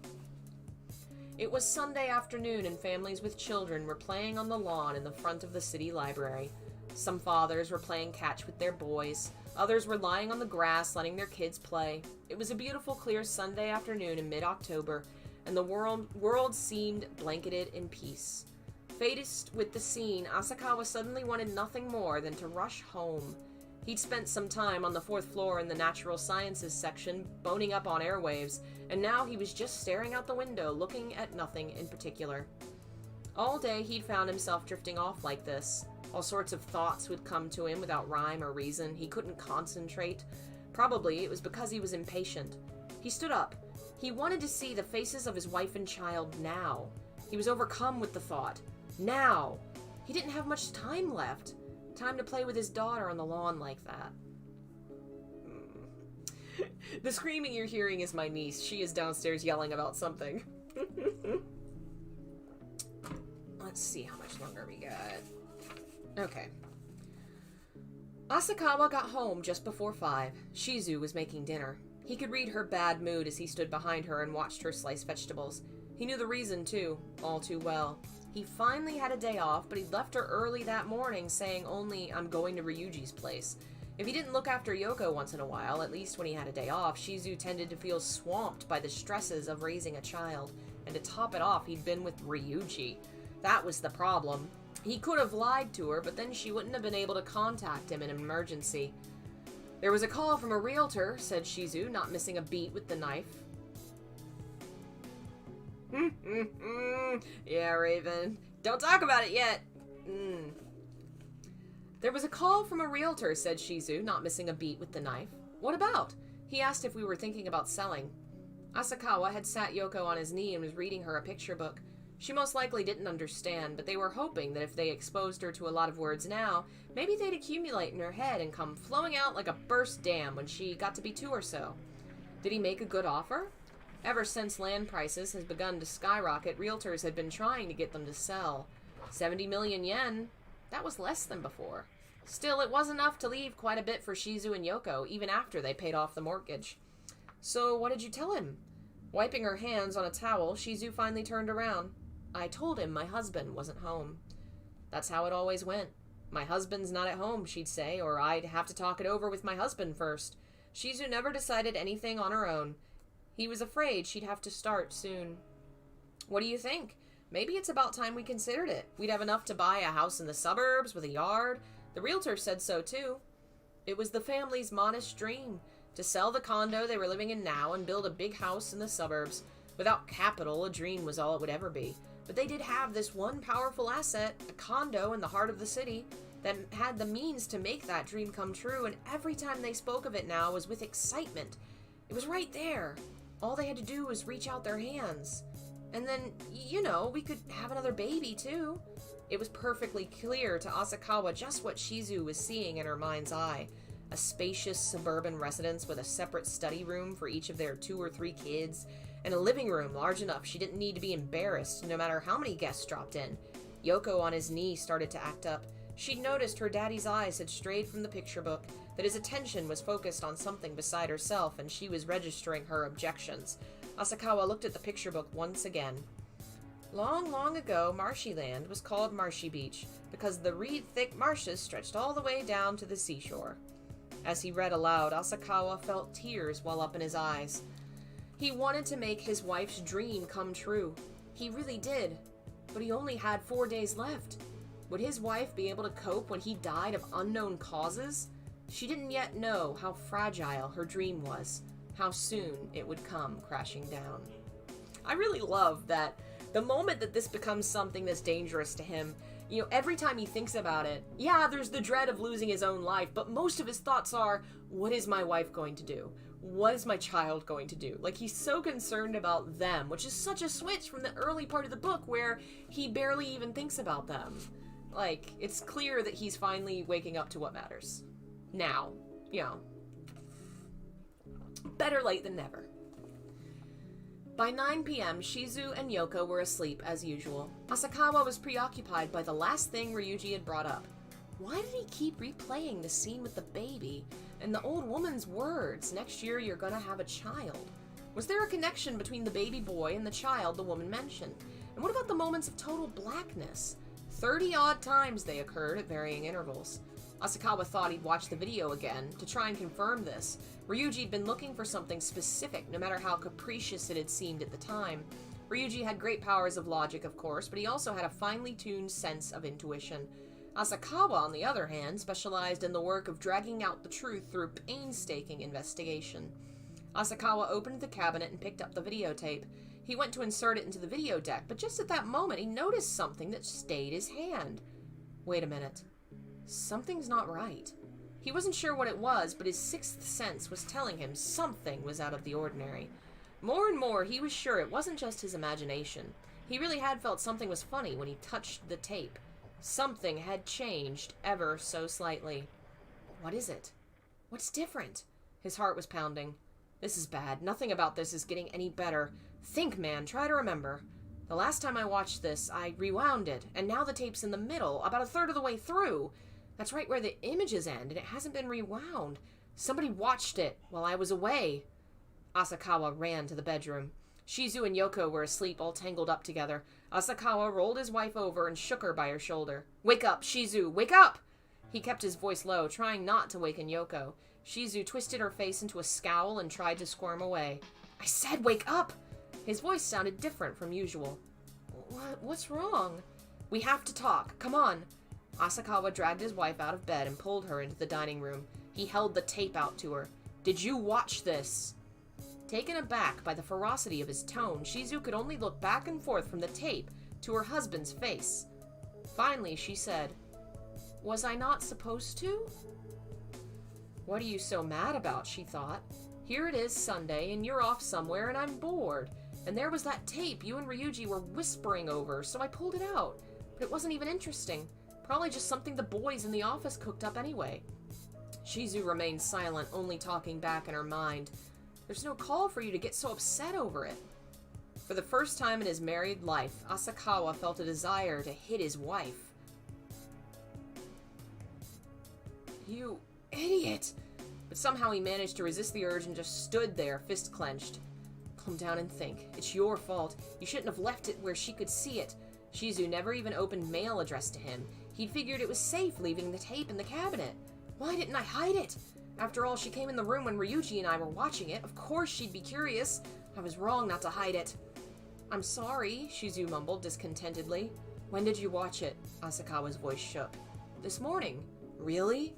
It was Sunday afternoon and families with children were playing on the lawn in the front of the city library. Some fathers were playing catch with their boys. Others were lying on the grass letting their kids play. It was a beautiful, clear Sunday afternoon in mid-October, and the world seemed blanketed in peace. Faced with the scene, Asakawa suddenly wanted nothing more than to rush home. He'd spent some time on the 4th floor in the natural sciences section, boning up on airwaves, and now he was just staring out the window, looking at nothing in particular. All day he'd found himself drifting off like this. All sorts of thoughts would come to him without rhyme or reason. He couldn't concentrate. Probably it was because he was impatient. He stood up. He wanted to see the faces of his wife and child now. He was overcome with the thought. Now! He didn't have much time left. Time to play with his daughter on the lawn like that. The screaming you're hearing is my niece. She is downstairs yelling about something. Let's see how much longer we got. Okay. Asakawa got home just before 5. Shizu was making dinner. He could read her bad mood as he stood behind her and watched her slice vegetables. He knew the reason, too, all too well. He finally had a day off, but he'd left her early that morning, saying only, "I'm going to Ryuji's place." If he didn't look after Yoko once in a while, at least when he had a day off, Shizu tended to feel swamped by the stresses of raising a child. And to top it off, he'd been with Ryuji. That was the problem. He could have lied to her, but then she wouldn't have been able to contact him in an emergency. "There was a call from a realtor," said Shizu, not missing a beat with the knife. Yeah, Raven. Don't talk about it yet. There was a call from a realtor, said Shizu, not missing a beat with the knife. What about? He asked if we were thinking about selling. Asakawa had sat Yoko on his knee and was reading her a picture book. She most likely didn't understand, but they were hoping that if they exposed her to a lot of words now, maybe they'd accumulate in her head and come flowing out like a burst dam when she got to be 2 or so. Did he make a good offer? Ever since land prices had begun to skyrocket, realtors had been trying to get them to sell. 70 million yen? That was less than before. Still, it was enough to leave quite a bit for Shizu and Yoko, even after they paid off the mortgage. So what did you tell him? Wiping her hands on a towel, Shizu finally turned around. I told him my husband wasn't home. That's how it always went. My husband's not at home, she'd say, or I'd have to talk it over with my husband first. Shizu never decided anything on her own. He was afraid she'd have to start soon. What do you think? Maybe it's about time we considered it. We'd have enough to buy a house in the suburbs with a yard. The realtor said so, too. It was the family's modest dream, to sell the condo they were living in now and build a big house in the suburbs. Without capital, a dream was all it would ever be. But they did have this one powerful asset, a condo in the heart of the city, that had the means to make that dream come true, and every time they spoke of it now was with excitement. It was right there. All they had to do was reach out their hands. And then, we could have another baby, too. It was perfectly clear to Asakawa just what Shizu was seeing in her mind's eye. A spacious suburban residence with a separate study room for each of their 2 or 3 kids, and a living room large enough she didn't need to be embarrassed no matter how many guests dropped in. Yoko on his knee started to act up. She'd noticed her daddy's eyes had strayed from the picture book, that his attention was focused on something beside herself, and she was registering her objections. Asakawa looked at the picture book once again. Long, long ago, Marshy Land was called Marshy Beach, because the reed-thick marshes stretched all the way down to the seashore. As he read aloud, Asakawa felt tears well up in his eyes. He wanted to make his wife's dream come true. He really did. But he only had 4 days left. Would his wife be able to cope when he died of unknown causes? She didn't yet know how fragile her dream was, how soon it would come crashing down. I really love that the moment that this becomes something that's dangerous to him, every time he thinks about it, yeah, there's the dread of losing his own life, but most of his thoughts are, what is my wife going to do? What is my child going to do? Like, he's so concerned about them, which is such a switch from the early part of the book where he barely even thinks about them. Like, it's clear that he's finally waking up to what matters. Now, better late than never. By 9 p.m., Shizu and Yoko were asleep as usual. Asakawa was preoccupied by the last thing Ryuji had brought up. Why did he keep replaying the scene with the baby and the old woman's words, next year you're gonna have a child? Was there a connection between the baby boy and the child the woman mentioned? And what about the moments of total blackness? 30-odd times they occurred at varying intervals. Asakawa thought he'd watch the video again to try and confirm this. Ryuji'd been looking for something specific, no matter how capricious it had seemed at the time. Ryuji had great powers of logic, of course, but he also had a finely tuned sense of intuition. Asakawa, on the other hand, specialized in the work of dragging out the truth through painstaking investigation. Asakawa opened the cabinet and picked up the videotape. He went to insert it into the video deck, but just at that moment he noticed something that stayed his hand. Wait a minute. Something's not right. He wasn't sure what it was, but his sixth sense was telling him something was out of the ordinary. More and more, he was sure it wasn't just his imagination. He really had felt something was funny when he touched the tape. Something had changed ever so slightly. What is it? What's different? His heart was pounding. This is bad. Nothing about this is getting any better. Think, man. Try to remember. The last time I watched this, I rewound it, and now the tape's in the middle, about a third of the way through. That's right where the images end, and it hasn't been rewound. Somebody watched it while I was away. Asakawa ran to the bedroom. Shizu and Yoko were asleep, all tangled up together. Asakawa rolled his wife over and shook her by her shoulder. Wake up, Shizu! Wake up! He kept his voice low, trying not to waken Yoko. Shizu twisted her face into a scowl and tried to squirm away. I said wake up! His voice sounded different from usual. What's wrong? We have to talk. Come on. Asakawa dragged his wife out of bed and pulled her into the dining room. He held the tape out to her. Did you watch this? Taken aback by the ferocity of his tone, Shizu could only look back and forth from the tape to her husband's face. Finally, she said, Was I not supposed to? What are you so mad about, she thought. Here it is Sunday, and you're off somewhere, and I'm bored. And there was that tape you and Ryuji were whispering over, so I pulled it out. But it wasn't even interesting. Probably just something the boys in the office cooked up anyway. Shizu remained silent, only talking back in her mind. There's no call for you to get so upset over it. For the first time in his married life, Asakawa felt a desire to hit his wife. You idiot! But somehow he managed to resist the urge and just stood there, fist clenched. Calm down and think. It's your fault. You shouldn't have left it where she could see it. Shizu never even opened mail addressed to him. He'd figured it was safe leaving the tape in the cabinet. Why didn't I hide it? After all, she came in the room when Ryuji and I were watching it. Of course she'd be curious. I was wrong not to hide it. I'm sorry, Shizu mumbled discontentedly. When did you watch it? Asakawa's voice shook. This morning. Really?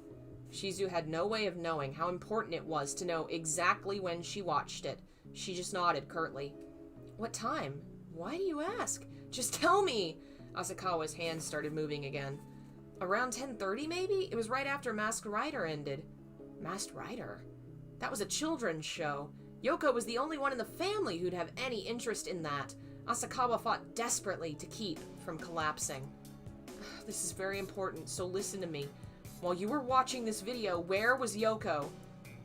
Shizu had no way of knowing how important it was to know exactly when she watched it. She just nodded curtly. What time? Why do you ask? Just tell me! Asakawa's hands started moving again. Around 10:30 maybe? It was right after Masked Rider ended. Masked Rider? That was a children's show. Yoko was the only one in the family who'd have any interest in that. Asakawa fought desperately to keep from collapsing. This is very important, so listen to me. While you were watching this video, where was Yoko?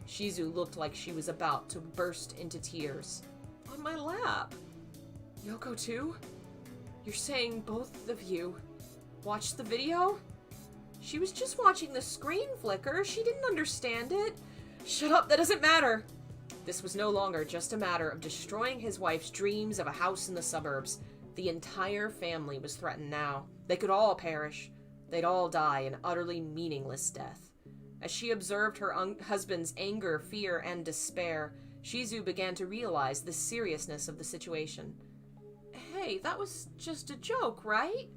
Shizu looked like she was about to burst into tears. On my lap. Yoko too? You're saying both of you watched the video? She was just watching the screen flicker. She didn't understand it. Shut up, that doesn't matter. This was no longer just a matter of destroying his wife's dreams of a house in the suburbs. The entire family was threatened now. They could all perish. They'd all die an utterly meaningless death. As she observed her husband's anger, fear, and despair, Shizu began to realize the seriousness of the situation. Hey, that was just a joke, right?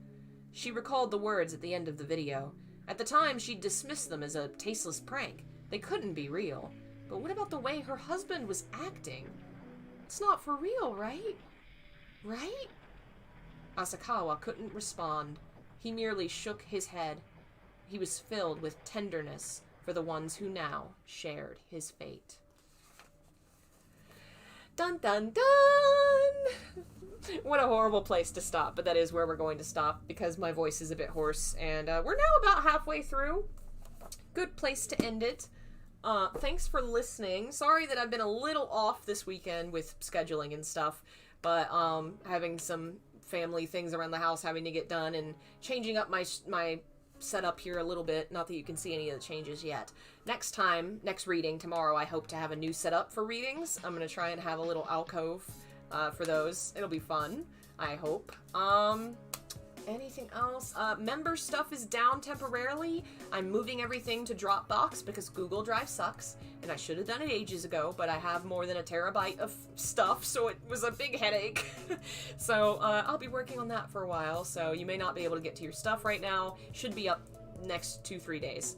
She recalled the words at the end of the video. At the time, she'd dismissed them as a tasteless prank. They couldn't be real. But what about the way her husband was acting? It's not for real, right? Right? Asakawa couldn't respond. He merely shook his head. He was filled with tenderness for the ones who now shared his fate. Dun dun dun! What a horrible place to stop, but that is where we're going to stop because my voice is a bit hoarse, and we're now about halfway through. Good place to end it. Thanks for listening. Sorry that I've been a little off this weekend with scheduling and stuff, but having some family things around the house having to get done and changing up my setup here a little bit. Not that you can see any of the changes yet. Next reading, tomorrow, I hope to have a new setup for readings. I'm going to try and have a little alcove for those. It'll be fun, I hope. Anything else? Member stuff is down temporarily. I'm moving everything to Dropbox because Google Drive sucks, and I should have done it ages ago, but I have more than a terabyte of stuff, so it was a big headache. So I'll be working on that for a while, so you may not be able to get to your stuff right now. Should be up next 2-3 days.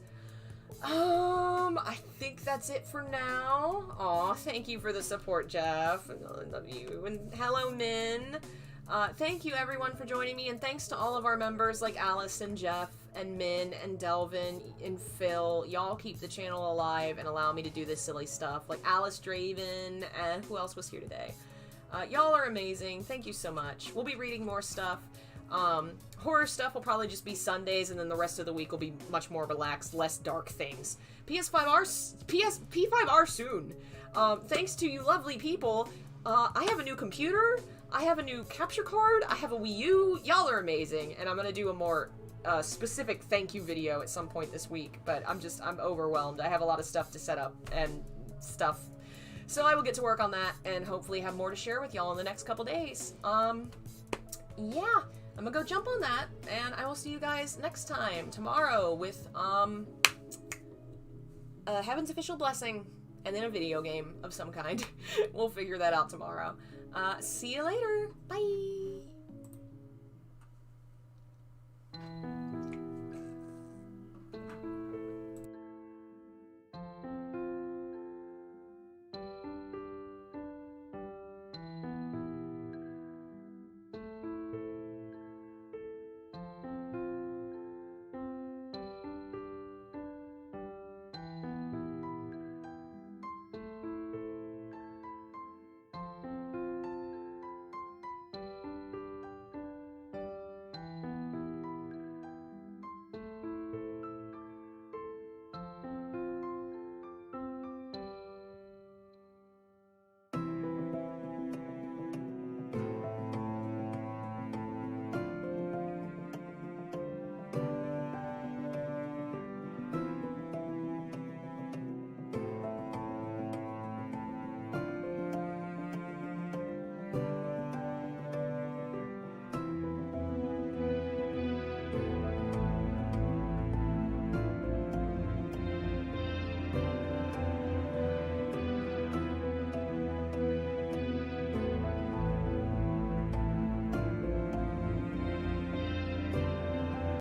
I think that's it for now. Aw, thank you for the support, Jeff. I love you. And hello, Min. Thank you everyone for joining me, and thanks to all of our members like Alice and Jeff and Min and Delvin and Phil. Y'all keep the channel alive and allow me to do this silly stuff. Like Alice Draven, and who else was here today? Y'all are amazing. Thank you so much. We'll be reading more stuff. Horror stuff will probably just be Sundays, and then the rest of the week will be much more relaxed, less dark things. P5R soon. Thanks to you lovely people. I have a new computer. I have a new capture card, I have a Wii U, y'all are amazing, and I'm gonna do a more specific thank you video at some point this week, but I'm overwhelmed. I have a lot of stuff to set up and stuff. So I will get to work on that and hopefully have more to share with y'all in the next couple days. Yeah, I'm gonna go jump on that, and I will see you guys next time, tomorrow, with, Heaven's Official Blessing, and then a video game of some kind. We'll figure that out tomorrow. See you later. Bye.